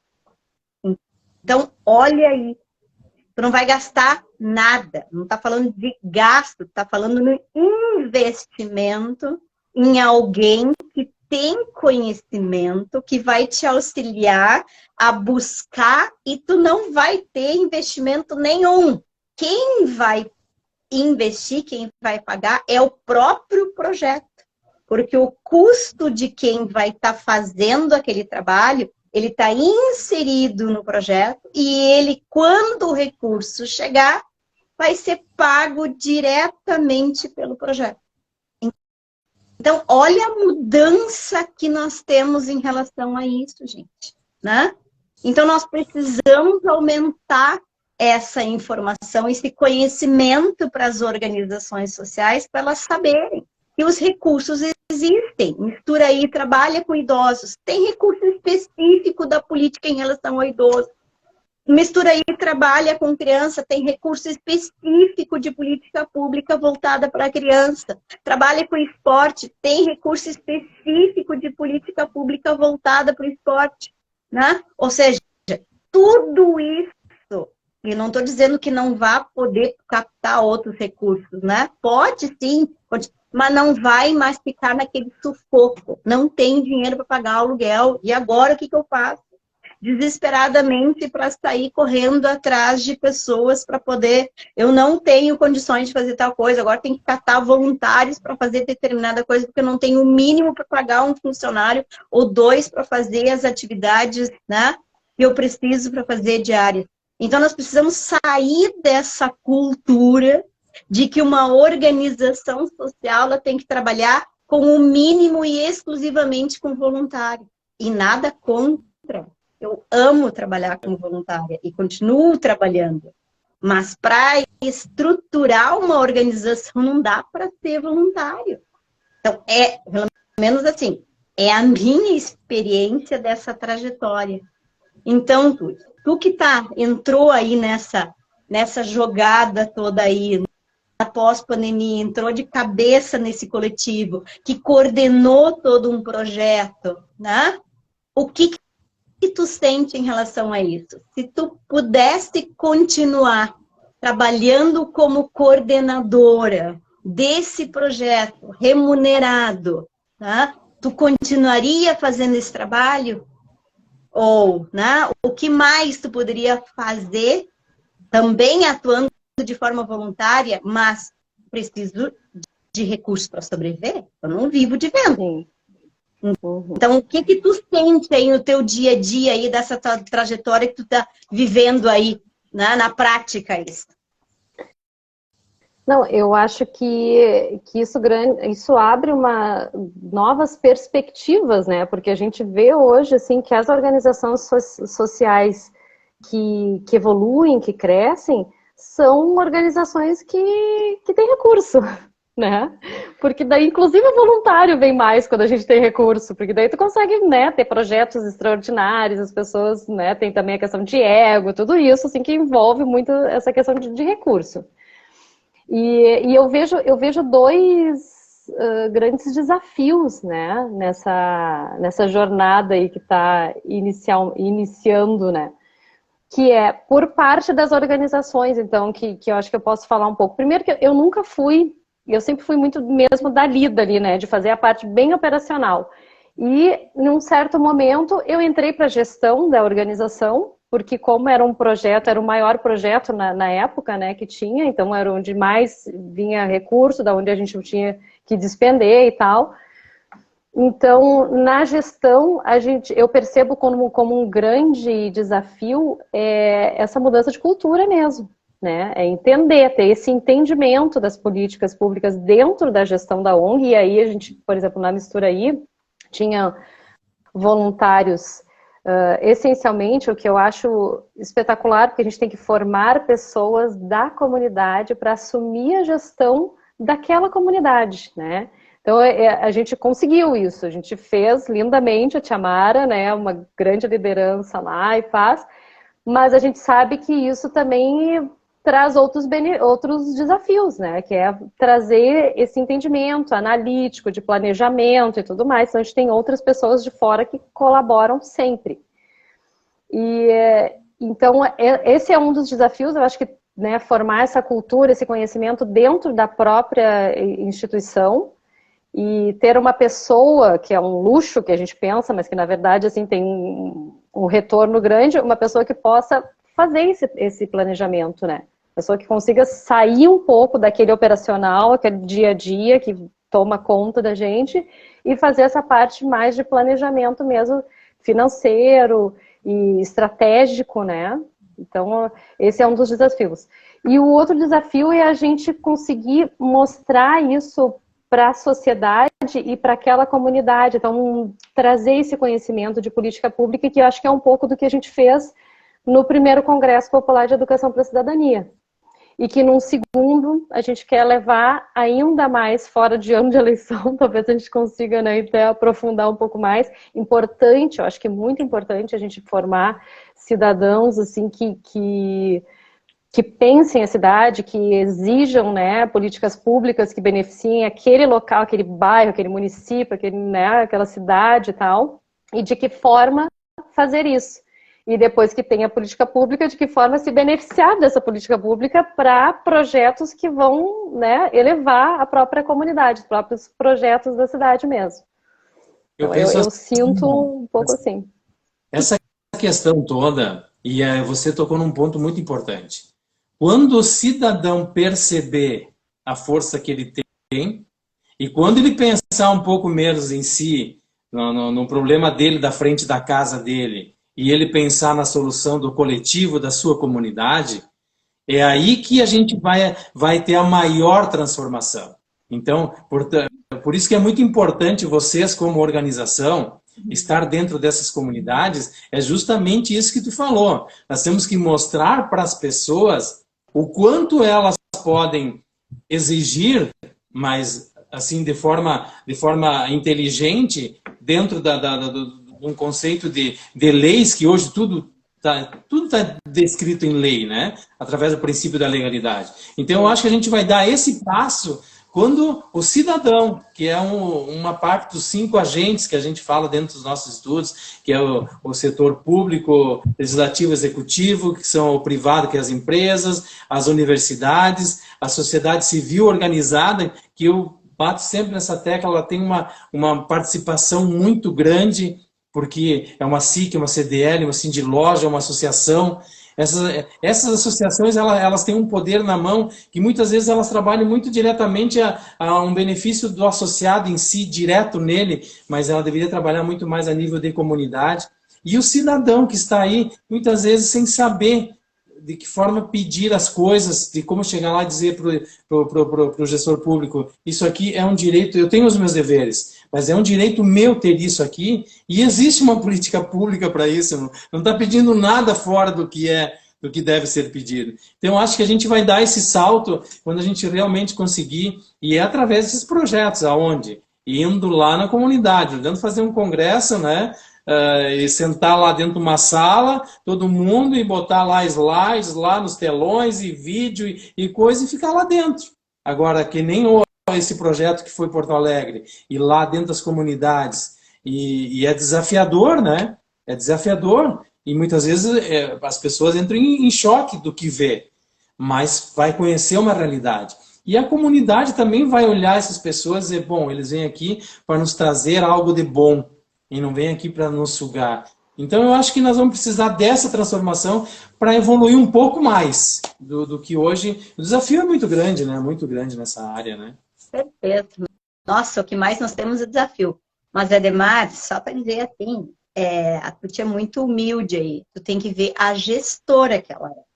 Então, olha aí. Tu não vai gastar nada. Não está falando de gasto, está falando no investimento em alguém que tem conhecimento, que vai te auxiliar a buscar, e tu não vai ter investimento nenhum. Quem vai investir, quem vai pagar é o próprio projeto. Porque o custo de quem vai estar fazendo aquele trabalho, ele está inserido no projeto e ele, quando o recurso chegar, vai ser pago diretamente pelo projeto. Então, olha a mudança que nós temos em relação a isso, gente, né? Então, nós precisamos aumentar essa informação, esse conhecimento para as organizações sociais, para elas saberem que os recursos existem. Mistura aí, trabalha com idosos, tem recurso específico da política em relação ao idoso. Mistura aí, trabalha com criança, tem recurso específico de política pública voltada para a criança. Trabalha com esporte, tem recurso específico de política pública voltada para o esporte, né? Ou seja, tudo isso, e não estou dizendo que não vá poder captar outros recursos, né? Pode sim, mas não vai mais ficar naquele sufoco. Não tem dinheiro para pagar o aluguel. E agora o que eu faço? Desesperadamente para sair correndo atrás de pessoas para poder... Eu não tenho condições de fazer tal coisa, agora tem que catar voluntários para fazer determinada coisa, porque eu não tenho o mínimo para pagar um funcionário ou dois para fazer as atividades, né, que eu preciso para fazer diárias. Então, nós precisamos sair dessa cultura de que uma organização social ela tem que trabalhar com o mínimo e exclusivamente com voluntário. E nada contra. Eu amo trabalhar com voluntária e continuo trabalhando. Mas para estruturar uma organização não dá para ser voluntário. Então, pelo menos assim, é a minha experiência dessa trajetória. Então, tu que entrou aí nessa jogada toda aí, após pandemia, entrou de cabeça nesse coletivo, que coordenou todo um projeto, né? O que tu sente em relação a isso? Se tu pudesse continuar trabalhando como coordenadora desse projeto, remunerado, né? Tu continuaria fazendo esse trabalho? Ou, né? O que mais tu poderia fazer, também atuando de forma voluntária, mas preciso de recursos para sobreviver? Eu não vivo de venda. Sim. Então, o que tu sente aí no teu dia a dia aí dessa tua trajetória que tu tá vivendo aí, né, na prática isso? Não, eu acho que isso abre novas perspectivas, né? Porque a gente vê hoje assim, que as organizações sociais que evoluem, que crescem, são organizações que têm recurso, né? Porque daí, inclusive, o voluntário vem mais quando a gente tem recurso, porque daí tu consegue, né, ter projetos extraordinários, as pessoas, né, tem também a questão de ego, tudo isso, assim, que envolve muito essa questão de recurso. E eu vejo dois grandes desafios, né, nessa jornada aí que está iniciando, né, que é por parte das organizações, então, que eu acho que eu posso falar um pouco. Primeiro que eu sempre fui muito mesmo da lida ali, né, de fazer a parte bem operacional. E, num certo momento, eu entrei para a gestão da organização, porque como era um projeto, era o maior projeto na época, né, que tinha, então era onde mais vinha recurso, da onde a gente tinha que despender e tal. Então, na gestão, eu percebo como um grande desafio essa mudança de cultura mesmo, né? É entender, ter esse entendimento das políticas públicas dentro da gestão da ONG, e aí a gente, por exemplo, na Mistura aí, tinha voluntários. Essencialmente, o que eu acho espetacular, porque a gente tem que formar pessoas da comunidade para assumir a gestão daquela comunidade, né? Então, a gente conseguiu isso, a gente fez lindamente, a Tia Mara, né, uma grande liderança lá e faz, mas a gente sabe que isso também traz outros desafios, né, que é trazer esse entendimento analítico, de planejamento e tudo mais. Então, a gente tem outras pessoas de fora que colaboram sempre. Então, esse é um dos desafios, eu acho que, né, formar essa cultura, esse conhecimento dentro da própria instituição, e ter uma pessoa, que é um luxo que a gente pensa, mas que na verdade assim, tem um retorno grande, uma pessoa que possa fazer esse planejamento, né? Pessoa que consiga sair um pouco daquele operacional, aquele dia a dia que toma conta da gente, e fazer essa parte mais de planejamento mesmo, financeiro e estratégico, né? Então, esse é um dos desafios. E o outro desafio é a gente conseguir mostrar isso para a sociedade e para aquela comunidade. Então, trazer esse conhecimento de política pública, que eu acho que é um pouco do que a gente fez no primeiro Congresso Popular de Educação para a Cidadania. E que num segundo a gente quer levar ainda mais fora de ano de eleição, talvez a gente consiga, né, até aprofundar um pouco mais. Importante, eu acho que é muito importante a gente formar cidadãos assim, que pensem a cidade, que exijam, né, políticas públicas que beneficiem aquele local, aquele bairro, aquele município, né, aquela cidade e tal, e de que forma fazer isso. E depois que tem a política pública, de que forma se beneficiar dessa política pública para projetos que vão, né, elevar a própria comunidade, os próprios projetos da cidade mesmo. Então, eu sinto um pouco assim. Essa questão toda, e você tocou num ponto muito importante. Quando o cidadão perceber a força que ele tem, e quando ele pensar um pouco menos em si, no problema dele, da frente da casa dele, e ele pensar na solução do coletivo, da sua comunidade, é aí que a gente vai ter a maior transformação. Então, por isso que é muito importante vocês, como organização, estar dentro dessas comunidades. É justamente isso que tu falou. Nós temos que mostrar para as pessoas o quanto elas podem exigir, mas assim de forma inteligente, dentro de um conceito de leis, que hoje tudo tudo está descrito em lei, né? Através do princípio da legalidade. Então, eu acho que a gente vai dar esse passo quando o cidadão, que é uma parte dos 5 agentes que a gente fala dentro dos nossos estudos, que é o setor público, legislativo, executivo, que são o privado, que é as empresas, as universidades, a sociedade civil organizada, que eu bato sempre nessa tecla, ela tem uma participação muito grande, porque é uma SIC, uma CDL, uma Sindiloja, uma associação. Essas associações, elas têm um poder na mão que muitas vezes elas trabalham muito diretamente a um benefício do associado em si, direto nele, mas ela deveria trabalhar muito mais a nível de comunidade. E o cidadão que está aí, muitas vezes, sem saber de que forma pedir as coisas, de como chegar lá e dizer para o gestor público, isso aqui é um direito, eu tenho os meus deveres, mas é um direito meu ter isso aqui, e existe uma política pública para isso, não está pedindo nada fora do que deve ser pedido. Então, eu acho que a gente vai dar esse salto quando a gente realmente conseguir, e é através desses projetos, aonde? Indo lá na comunidade, ajudando a fazer um congresso, né? E sentar lá dentro de uma sala, todo mundo, e botar lá slides, lá nos telões, e vídeo, e coisa, e ficar lá dentro. Agora, que nem esse projeto que foi Porto Alegre, e lá dentro das comunidades, e é desafiador, né? É desafiador, e muitas vezes as pessoas entram em choque do que vê, mas vai conhecer uma realidade. E a comunidade também vai olhar essas pessoas e dizer, bom, eles vêm aqui para nos trazer algo de bom, e não vem aqui para nos sugar. Então eu acho que nós vamos precisar dessa transformação para evoluir um pouco mais do que hoje. O desafio é muito grande, né? Muito grande nessa área, né? Perfeito. Nossa, o que mais nós temos é desafio. Mas, Ademar, só para dizer assim, a Tuti é muito humilde aí. Tu tem que ver a gestora que ela é.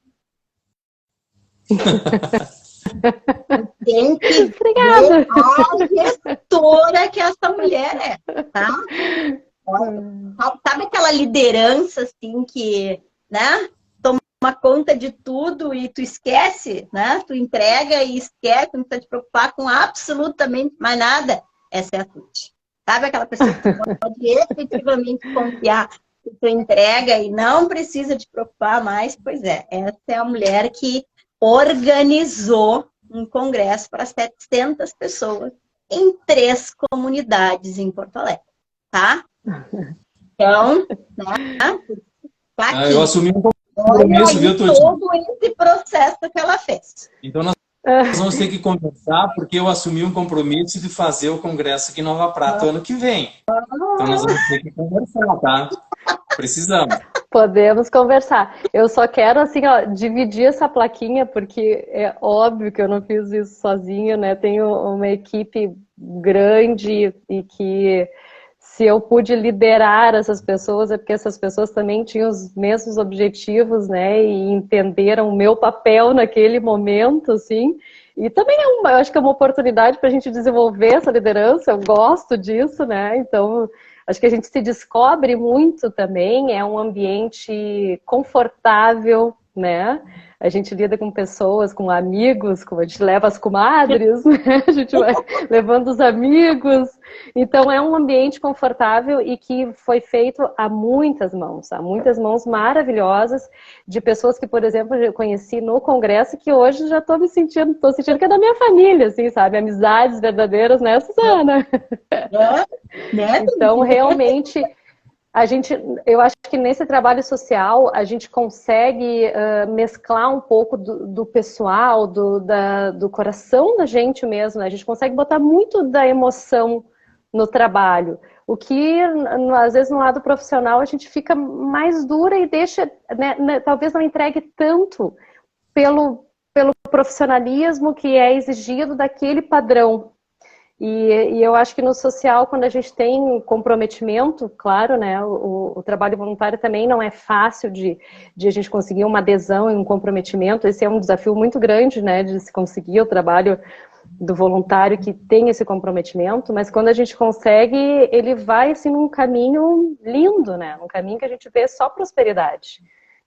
Tem que ver a gestora que essa mulher é, tá? Sabe aquela liderança, assim, que, né, toma conta de tudo e tu esquece, né? Tu entrega e esquece, não precisa te preocupar com absolutamente mais nada. Essa é a Tuti. Sabe aquela pessoa que tu pode efetivamente confiar que tu entrega e não precisa te preocupar mais? Pois é, essa é a mulher que organizou um congresso para 700 pessoas em 3 comunidades em Porto Alegre, tá? Então, né? Tá eu assumi um compromisso, viu, Tuti? Todo esse processo que ela fez. Então nós vamos ter que conversar, porque eu assumi um compromisso de fazer o congresso aqui em Nova Prata ano que vem. Então nós vamos ter que conversar, tá? Precisamos. Podemos conversar. Eu só quero, assim, ó, dividir essa plaquinha, porque é óbvio que eu não fiz isso sozinha, né? Tenho uma equipe grande e que, se eu pude liderar essas pessoas, é porque essas pessoas também tinham os mesmos objetivos, né? E entenderam o meu papel naquele momento, assim. E também eu acho que é uma oportunidade para a gente desenvolver essa liderança, eu gosto disso, né? Então, acho que a gente se descobre muito também, é um ambiente confortável, né? A gente lida com pessoas, com amigos, como a gente leva as comadres, né? A gente vai levando os amigos. Então é um ambiente confortável e que foi feito a muitas mãos maravilhosas, de pessoas que, por exemplo, eu conheci no congresso, que hoje já estou sentindo que é da minha família, assim, sabe? Amizades verdadeiras, né, Suzana? Então, realmente, eu acho que nesse trabalho social a gente consegue mesclar um pouco do pessoal, do coração da gente mesmo, né? A gente consegue botar muito da emoção no trabalho, o que às vezes no lado profissional a gente fica mais dura e deixa, né, talvez não entregue tanto pelo profissionalismo que é exigido daquele padrão. E eu acho que no social, quando a gente tem comprometimento, claro, né, o trabalho voluntário também não é fácil de a gente conseguir uma adesão e um comprometimento. Esse é um desafio muito grande, né, de se conseguir o trabalho do voluntário que tem esse comprometimento, mas quando a gente consegue, ele vai assim num caminho lindo, né, num caminho que a gente vê só prosperidade.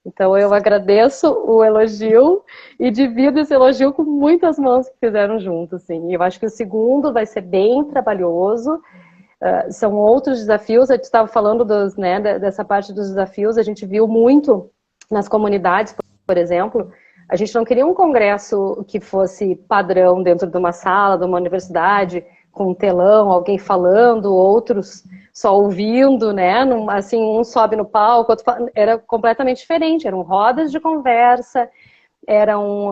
Então eu agradeço o elogio e divido esse elogio com muitas mãos que fizeram junto, assim. E eu acho que o segundo vai ser bem trabalhoso, são outros desafios. A gente estava falando dessa parte dos desafios, a gente viu muito nas comunidades, por exemplo, a gente não queria um congresso que fosse padrão dentro de uma sala, de uma universidade, com um telão, alguém falando, outros só ouvindo, né? Assim, um sobe no palco, outro fala... Era completamente diferente. Eram rodas de conversa, eram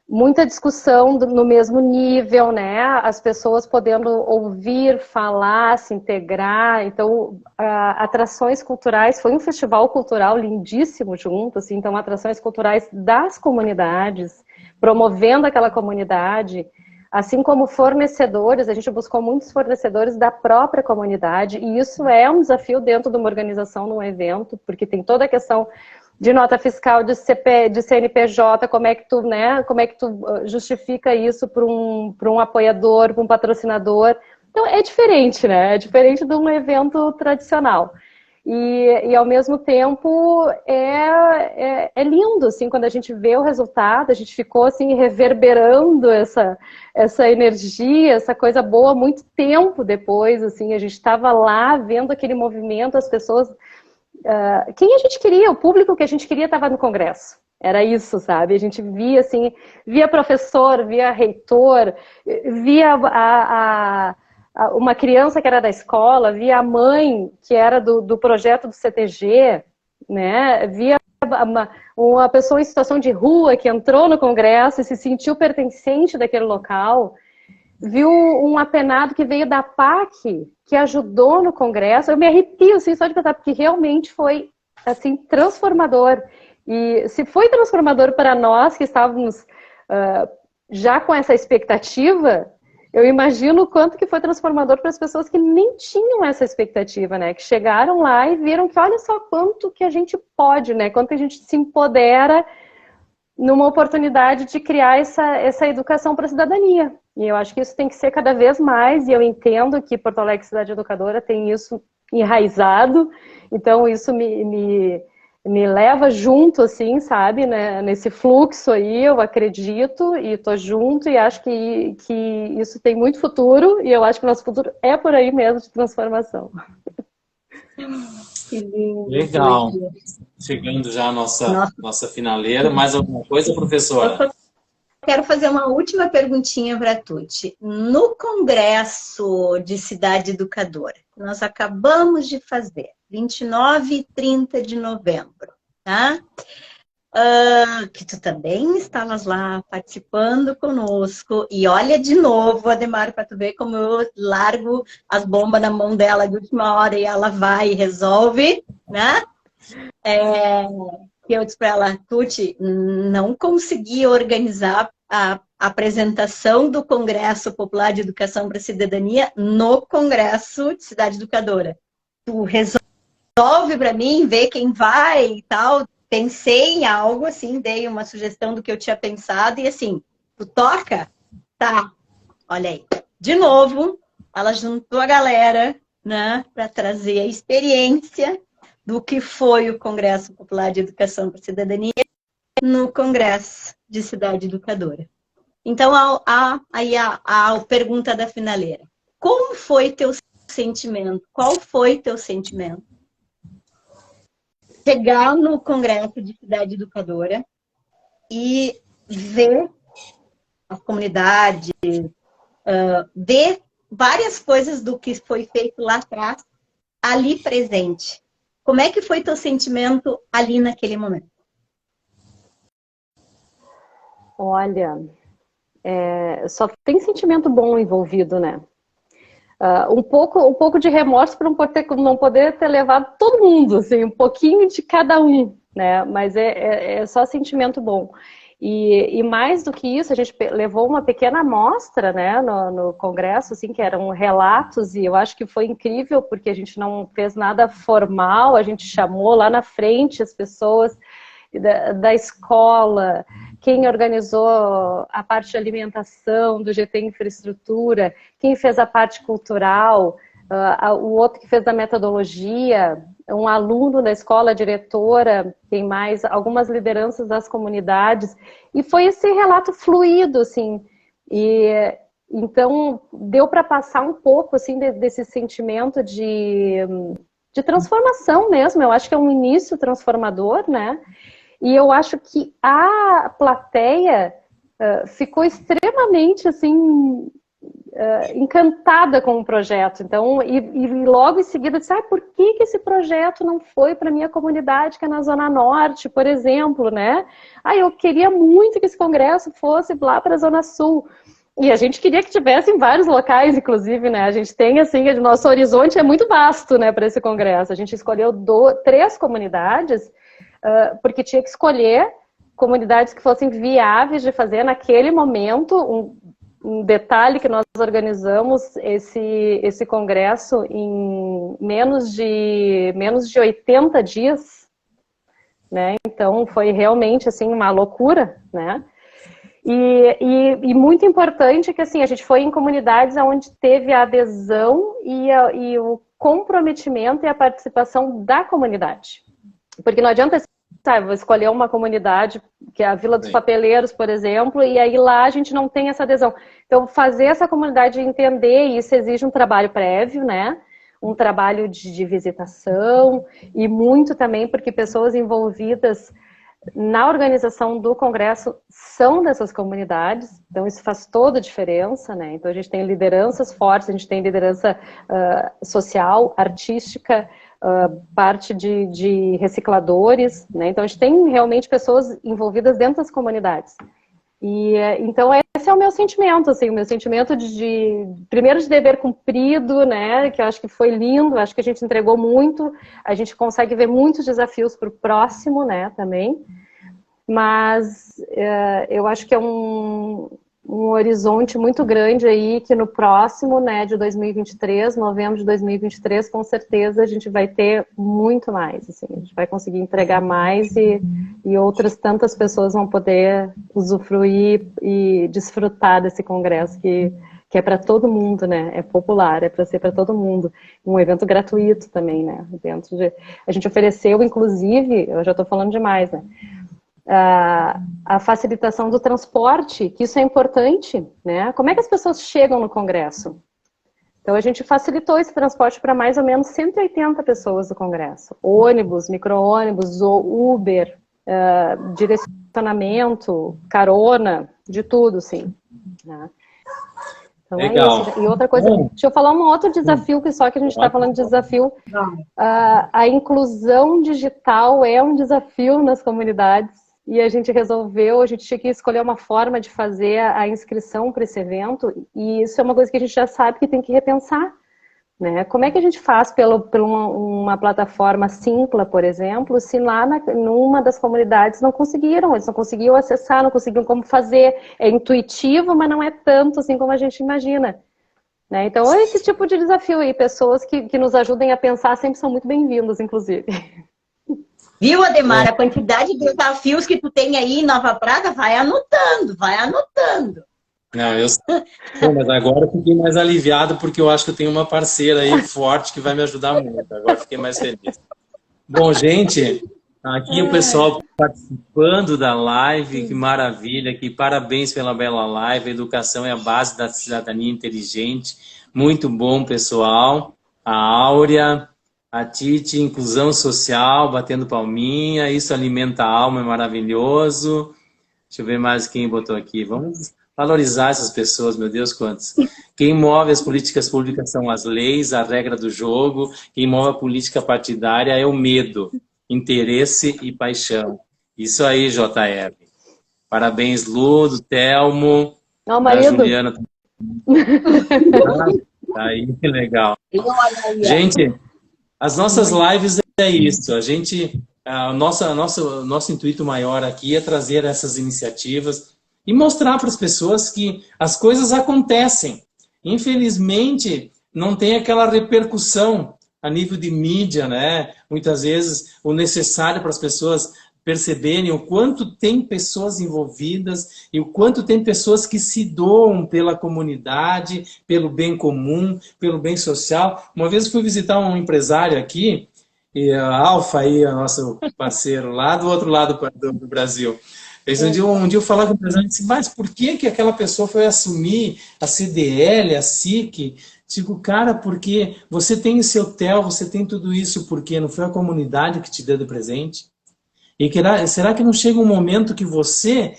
muita discussão no mesmo nível, né? As pessoas podendo ouvir, falar, se integrar. Então, atrações culturais, foi um festival cultural lindíssimo junto, assim, então atrações culturais das comunidades, promovendo aquela comunidade, assim como fornecedores, a gente buscou muitos fornecedores da própria comunidade, e isso é um desafio dentro de uma organização, num evento, porque tem toda a questão de nota fiscal, de CNPJ, como é que tu, né, como é que tu justifica isso para um apoiador, para um patrocinador. Então é diferente, né? É diferente de um evento tradicional. E ao mesmo tempo é lindo, assim, quando a gente vê o resultado, a gente ficou assim reverberando essa energia, essa coisa boa muito tempo depois, assim, a gente estava lá vendo aquele movimento, as pessoas... quem a gente queria, o público que a gente queria estava no congresso. Era isso, sabe? A gente via, assim, via professor, via reitor, via uma criança que era da escola, via a mãe que era do projeto do CTG, né? Via uma pessoa em situação de rua que entrou no congresso e se sentiu pertencente daquele local. Viu um apenado que veio da PAC, que ajudou no congresso. Eu me arrepio, assim, só de pensar, porque realmente foi, assim, transformador. E se foi transformador para nós, que estávamos já com essa expectativa, eu imagino o quanto que foi transformador para as pessoas que nem tinham essa expectativa, né? Que chegaram lá e viram que olha só quanto que a gente pode, né? Quanto que a gente se empodera numa oportunidade de criar essa educação para a cidadania. E eu acho que isso tem que ser cada vez mais, e eu entendo que Porto Alegre Cidade Educadora tem isso enraizado, então isso me leva junto, assim, sabe, né, nesse fluxo aí, eu acredito, e estou junto, e acho que isso tem muito futuro, e eu acho que o nosso futuro é por aí mesmo, de transformação. Que lindo. Legal. Chegando já a nossa finaleira. Mais alguma coisa, professora? Quero fazer uma última perguntinha para a Tuti. No Congresso de Cidade Educadora, que nós acabamos de fazer, 29 e 30 de novembro, tá? Que tu também estavas lá participando conosco. E olha de novo, Ademar, para tu ver como eu largo as bombas na mão dela de última hora e ela vai e resolve, né? Que eu disse para ela, Tuti, não consegui organizar a apresentação do Congresso Popular de Educação para a Cidadania no Congresso de Cidade Educadora. Tu resolve para mim, vê quem vai e tal. Pensei em algo, assim, dei uma sugestão do que eu tinha pensado e assim, tu toca? Tá, olha aí. De novo, ela juntou a galera, né, para trazer a experiência do que foi o Congresso Popular de Educação para a Cidadania no Congresso de Cidade Educadora. Então, aí a pergunta da finaleira. Como foi teu sentimento? Qual foi teu sentimento? Chegar no Congresso de Cidade Educadora e ver as comunidades, ver várias coisas do que foi feito lá atrás, ali presente. Como é que foi teu sentimento ali naquele momento? Olha, só tem sentimento bom envolvido, né? Um pouco de remorso por não poder ter levado todo mundo, assim, um pouquinho de cada um, né? Mas é só sentimento bom. E mais do que isso, a gente levou uma pequena amostra, né, no congresso, assim, que eram relatos, e eu acho que foi incrível, porque a gente não fez nada formal, a gente chamou lá na frente as pessoas da escola, quem organizou a parte de alimentação do GT Infraestrutura, quem fez a parte cultural, o outro que fez a metodologia, um aluno da escola, a diretora, tem mais algumas lideranças das comunidades, e foi esse relato fluido, assim, e então deu para passar um pouco, assim, desse sentimento de de transformação mesmo. Eu acho que é um início transformador, né? E eu acho que a plateia ficou extremamente, assim, encantada com o projeto. Então, e logo em seguida disse, por que esse projeto não foi para a minha comunidade, que é na Zona Norte, por exemplo, né? Eu queria muito que esse congresso fosse lá para a Zona Sul. E a gente queria que tivesse em vários locais, inclusive, né? A gente tem, assim, o nosso horizonte é muito vasto, né, para esse congresso. A gente escolheu 3 comunidades, porque tinha que escolher comunidades que fossem viáveis de fazer naquele momento. Um detalhe que nós organizamos esse congresso em menos de 80 dias, né? Então foi realmente assim uma loucura, né? E muito importante que assim a gente foi em comunidades onde teve a adesão e o comprometimento e a participação da comunidade, porque não adianta vou escolher uma comunidade, que é a Vila dos Papeleiros, por exemplo, e aí lá a gente não tem essa adesão. Então, fazer essa comunidade entender, isso exige um trabalho prévio, né? Um trabalho de visitação, e muito também porque pessoas envolvidas na organização do congresso são dessas comunidades, então isso faz toda a diferença, né? Então a gente tem lideranças fortes, a gente tem liderança social, artística, parte de recicladores, né? Então a gente tem realmente pessoas envolvidas dentro das comunidades. E então esse é o meu sentimento, assim, o meu sentimento primeiro de dever cumprido, né? Que eu acho que foi lindo, acho que a gente entregou muito, a gente consegue ver muitos desafios para o próximo, né? Também, mas eu acho que é um horizonte muito grande aí, que no próximo, né, de 2023, novembro de 2023, com certeza a gente vai ter muito mais, assim, a gente vai conseguir entregar mais e outras tantas pessoas vão poder usufruir e desfrutar desse congresso que é para todo mundo, né, é popular, é para ser para todo mundo, um evento gratuito também, né, a gente ofereceu, inclusive, eu já estou falando demais, né, a facilitação do transporte, que isso é importante, né? Como é que as pessoas chegam no congresso? Então a gente facilitou esse transporte para mais ou menos 180 pessoas do congresso. Ônibus, micro-ônibus, Uber, direcionamento, carona, de tudo, sim. Né? Então legal. É isso. E outra coisa, deixa eu falar um outro desafio, que só que a gente está falando de desafio. A inclusão digital é um desafio nas comunidades. E a gente tinha que escolher uma forma de fazer a inscrição para esse evento, e isso é uma coisa que a gente já sabe que tem que repensar, né? Como é que a gente faz por uma plataforma Simpla, por exemplo, se lá numa das comunidades eles não conseguiam acessar, não conseguiam como fazer, é intuitivo, mas não é tanto assim como a gente imagina, né? Então, esse tipo de desafio aí, pessoas que nos ajudem a pensar sempre são muito bem-vindas, inclusive. Viu, Ademar? A quantidade de desafios que tu tem aí em Nova Prata, vai anotando, vai anotando. Não, eu sei, mas agora eu fiquei mais aliviado porque eu acho que eu tenho uma parceira aí forte que vai me ajudar muito. Agora fiquei mais feliz. Bom, gente, aqui o pessoal participando da live, que maravilha, que parabéns pela bela live. A educação é a base da cidadania inteligente. Muito bom, pessoal. A Áurea, a Titi, inclusão social, batendo palminha, isso alimenta a alma, é maravilhoso. Deixa eu ver mais quem botou aqui. Vamos valorizar essas pessoas, meu Deus, quantos. Quem move as políticas públicas são as leis, a regra do jogo. Quem move a política partidária é o medo, interesse e paixão. Isso aí, JR. Parabéns, Lu, do Telmo, da Juliana. Tá aí, que legal. Gente, as nossas lives é isso. A gente, nosso intuito maior aqui é trazer essas iniciativas e mostrar para as pessoas que as coisas acontecem. Infelizmente, não tem aquela repercussão a nível de mídia, né? Muitas vezes o necessário para as pessoas perceberem o quanto tem pessoas envolvidas e o quanto tem pessoas que se doam pela comunidade, pelo bem comum, pelo bem social. Uma vez fui visitar um empresário aqui, e a Alfa aí, o nosso parceiro lá do outro lado do Brasil. Um dia eu falava com o presidente, disse, mas por que que aquela pessoa foi assumir a CDL, a SIC? Digo, cara, porque você tem o seu TEL, você tem tudo isso, porque não foi a comunidade que te deu de presente? E será que não chega um momento que você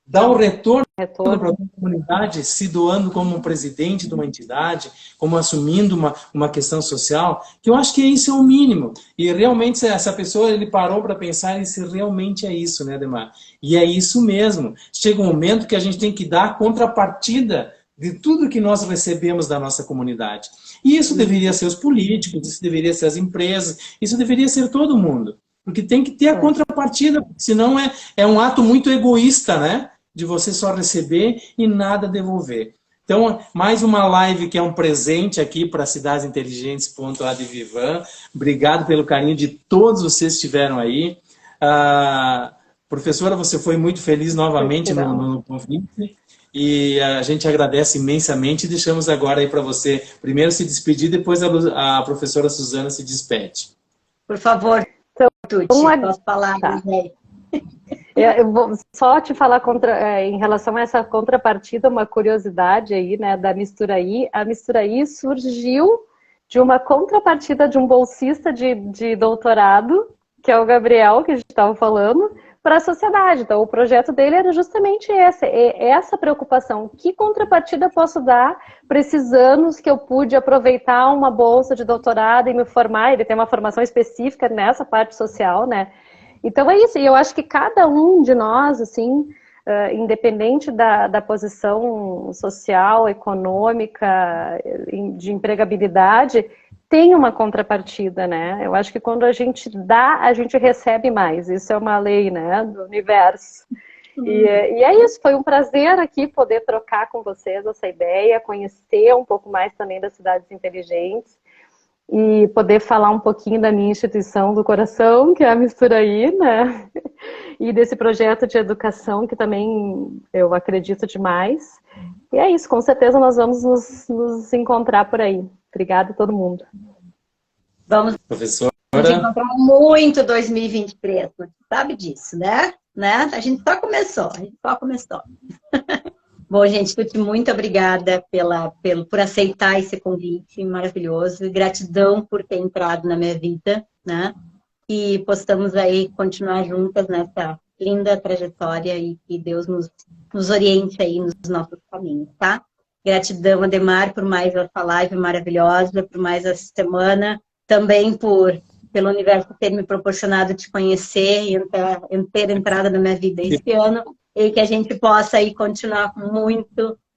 dá o retorno para a comunidade, se doando como um presidente de uma entidade, como assumindo uma questão social, que eu acho que isso é o mínimo. E realmente essa pessoa, ele parou para pensar e disse, realmente é isso, né, Ademar? E é isso mesmo. Chega um momento que a gente tem que dar a contrapartida de tudo que nós recebemos da nossa comunidade. E isso deveria ser os políticos, isso deveria ser as empresas, isso deveria ser todo mundo. Porque tem que ter a contrapartida, senão é um ato muito egoísta, né? De você só receber e nada devolver. Então, mais uma live que é um presente aqui para cidadesinteligentes.advivan. Obrigado pelo carinho de todos vocês que estiveram aí. Professora, você foi muito feliz novamente no convite. E a gente agradece imensamente e deixamos agora aí para você primeiro se despedir, depois a professora Suzana se despede. Por favor, Tuti, suas palavras aí. Eu vou só te falar em relação a essa contrapartida, uma curiosidade aí, né, da Misturaí. A Misturaí surgiu de uma contrapartida de um bolsista de doutorado, que é o Gabriel, que a gente estava falando, para a sociedade. Então, o projeto dele era justamente essa preocupação. Que contrapartida posso dar para esses anos que eu pude aproveitar uma bolsa de doutorado e me formar? Ele tem uma formação específica nessa parte social, né? Então é isso, e eu acho que cada um de nós, assim, independente da posição social, econômica, de empregabilidade, tem uma contrapartida, né? Eu acho que quando a gente dá, a gente recebe mais. Isso é uma lei, né, do universo. E é isso, foi um prazer aqui poder trocar com vocês essa ideia, conhecer um pouco mais também das cidades inteligentes. E poder falar um pouquinho da minha instituição do coração, que é a Misturaí, né? E desse projeto de educação que também eu acredito demais. E é isso, com certeza nós vamos nos encontrar por aí. Obrigada a todo mundo. Vamos nos encontrar muito 2023, você sabe disso, né? A gente só começou, Bom, gente, Tuti, muito obrigada por aceitar esse convite maravilhoso. E gratidão por ter entrado na minha vida, né? E possamos aí continuar juntas nessa linda trajetória e que Deus nos oriente aí nos nossos caminhos, tá? Gratidão, Ademar, por mais essa live maravilhosa, por mais essa semana. Também pelo universo ter me proporcionado te conhecer e ter entrado na minha vida esse ano. E que a gente possa aí continuar com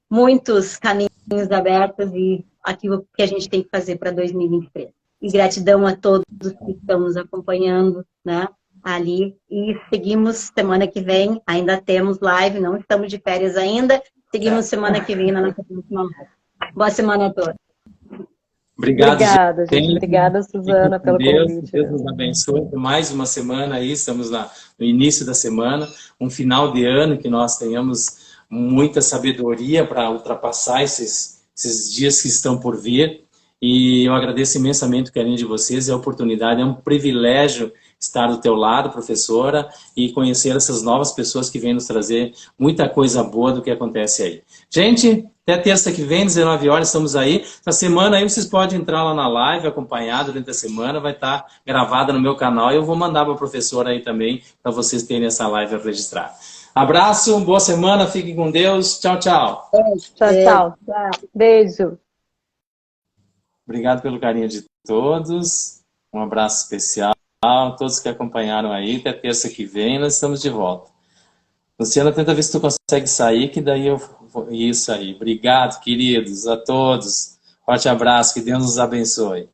muitos caminhos abertos e aquilo que a gente tem que fazer para 2023. E gratidão a todos que estão nos acompanhando, né, ali. E seguimos semana que vem, ainda temos live, não estamos de férias ainda. Seguimos semana que vem na nossa próxima live. Boa semana a todos. Obrigada, gente. Obrigada, Suzana, pelo convite. Deus nos abençoe por mais uma semana aí, estamos no início da semana, um final de ano que nós tenhamos muita sabedoria para ultrapassar esses dias que estão por vir. E eu agradeço imensamente o carinho de vocês e a oportunidade, é um privilégio estar do teu lado, professora, e conhecer essas novas pessoas que vêm nos trazer muita coisa boa do que acontece aí. Gente, até terça que vem, 19 horas, estamos aí. Essa semana aí vocês podem entrar lá na live, acompanhar durante a semana, vai estar gravada no meu canal e eu vou mandar para a professora aí também, para vocês terem essa live registrada. Abraço, boa semana, fiquem com Deus. Tchau, tchau. Tchau. Beijo. Obrigado pelo carinho de todos. Um abraço especial a todos que acompanharam aí. Até terça que vem, nós estamos de volta. Luciana, tenta ver se tu consegue sair, que daí eu vou... Isso aí. Obrigado, queridos, a todos. Forte abraço, que Deus nos abençoe.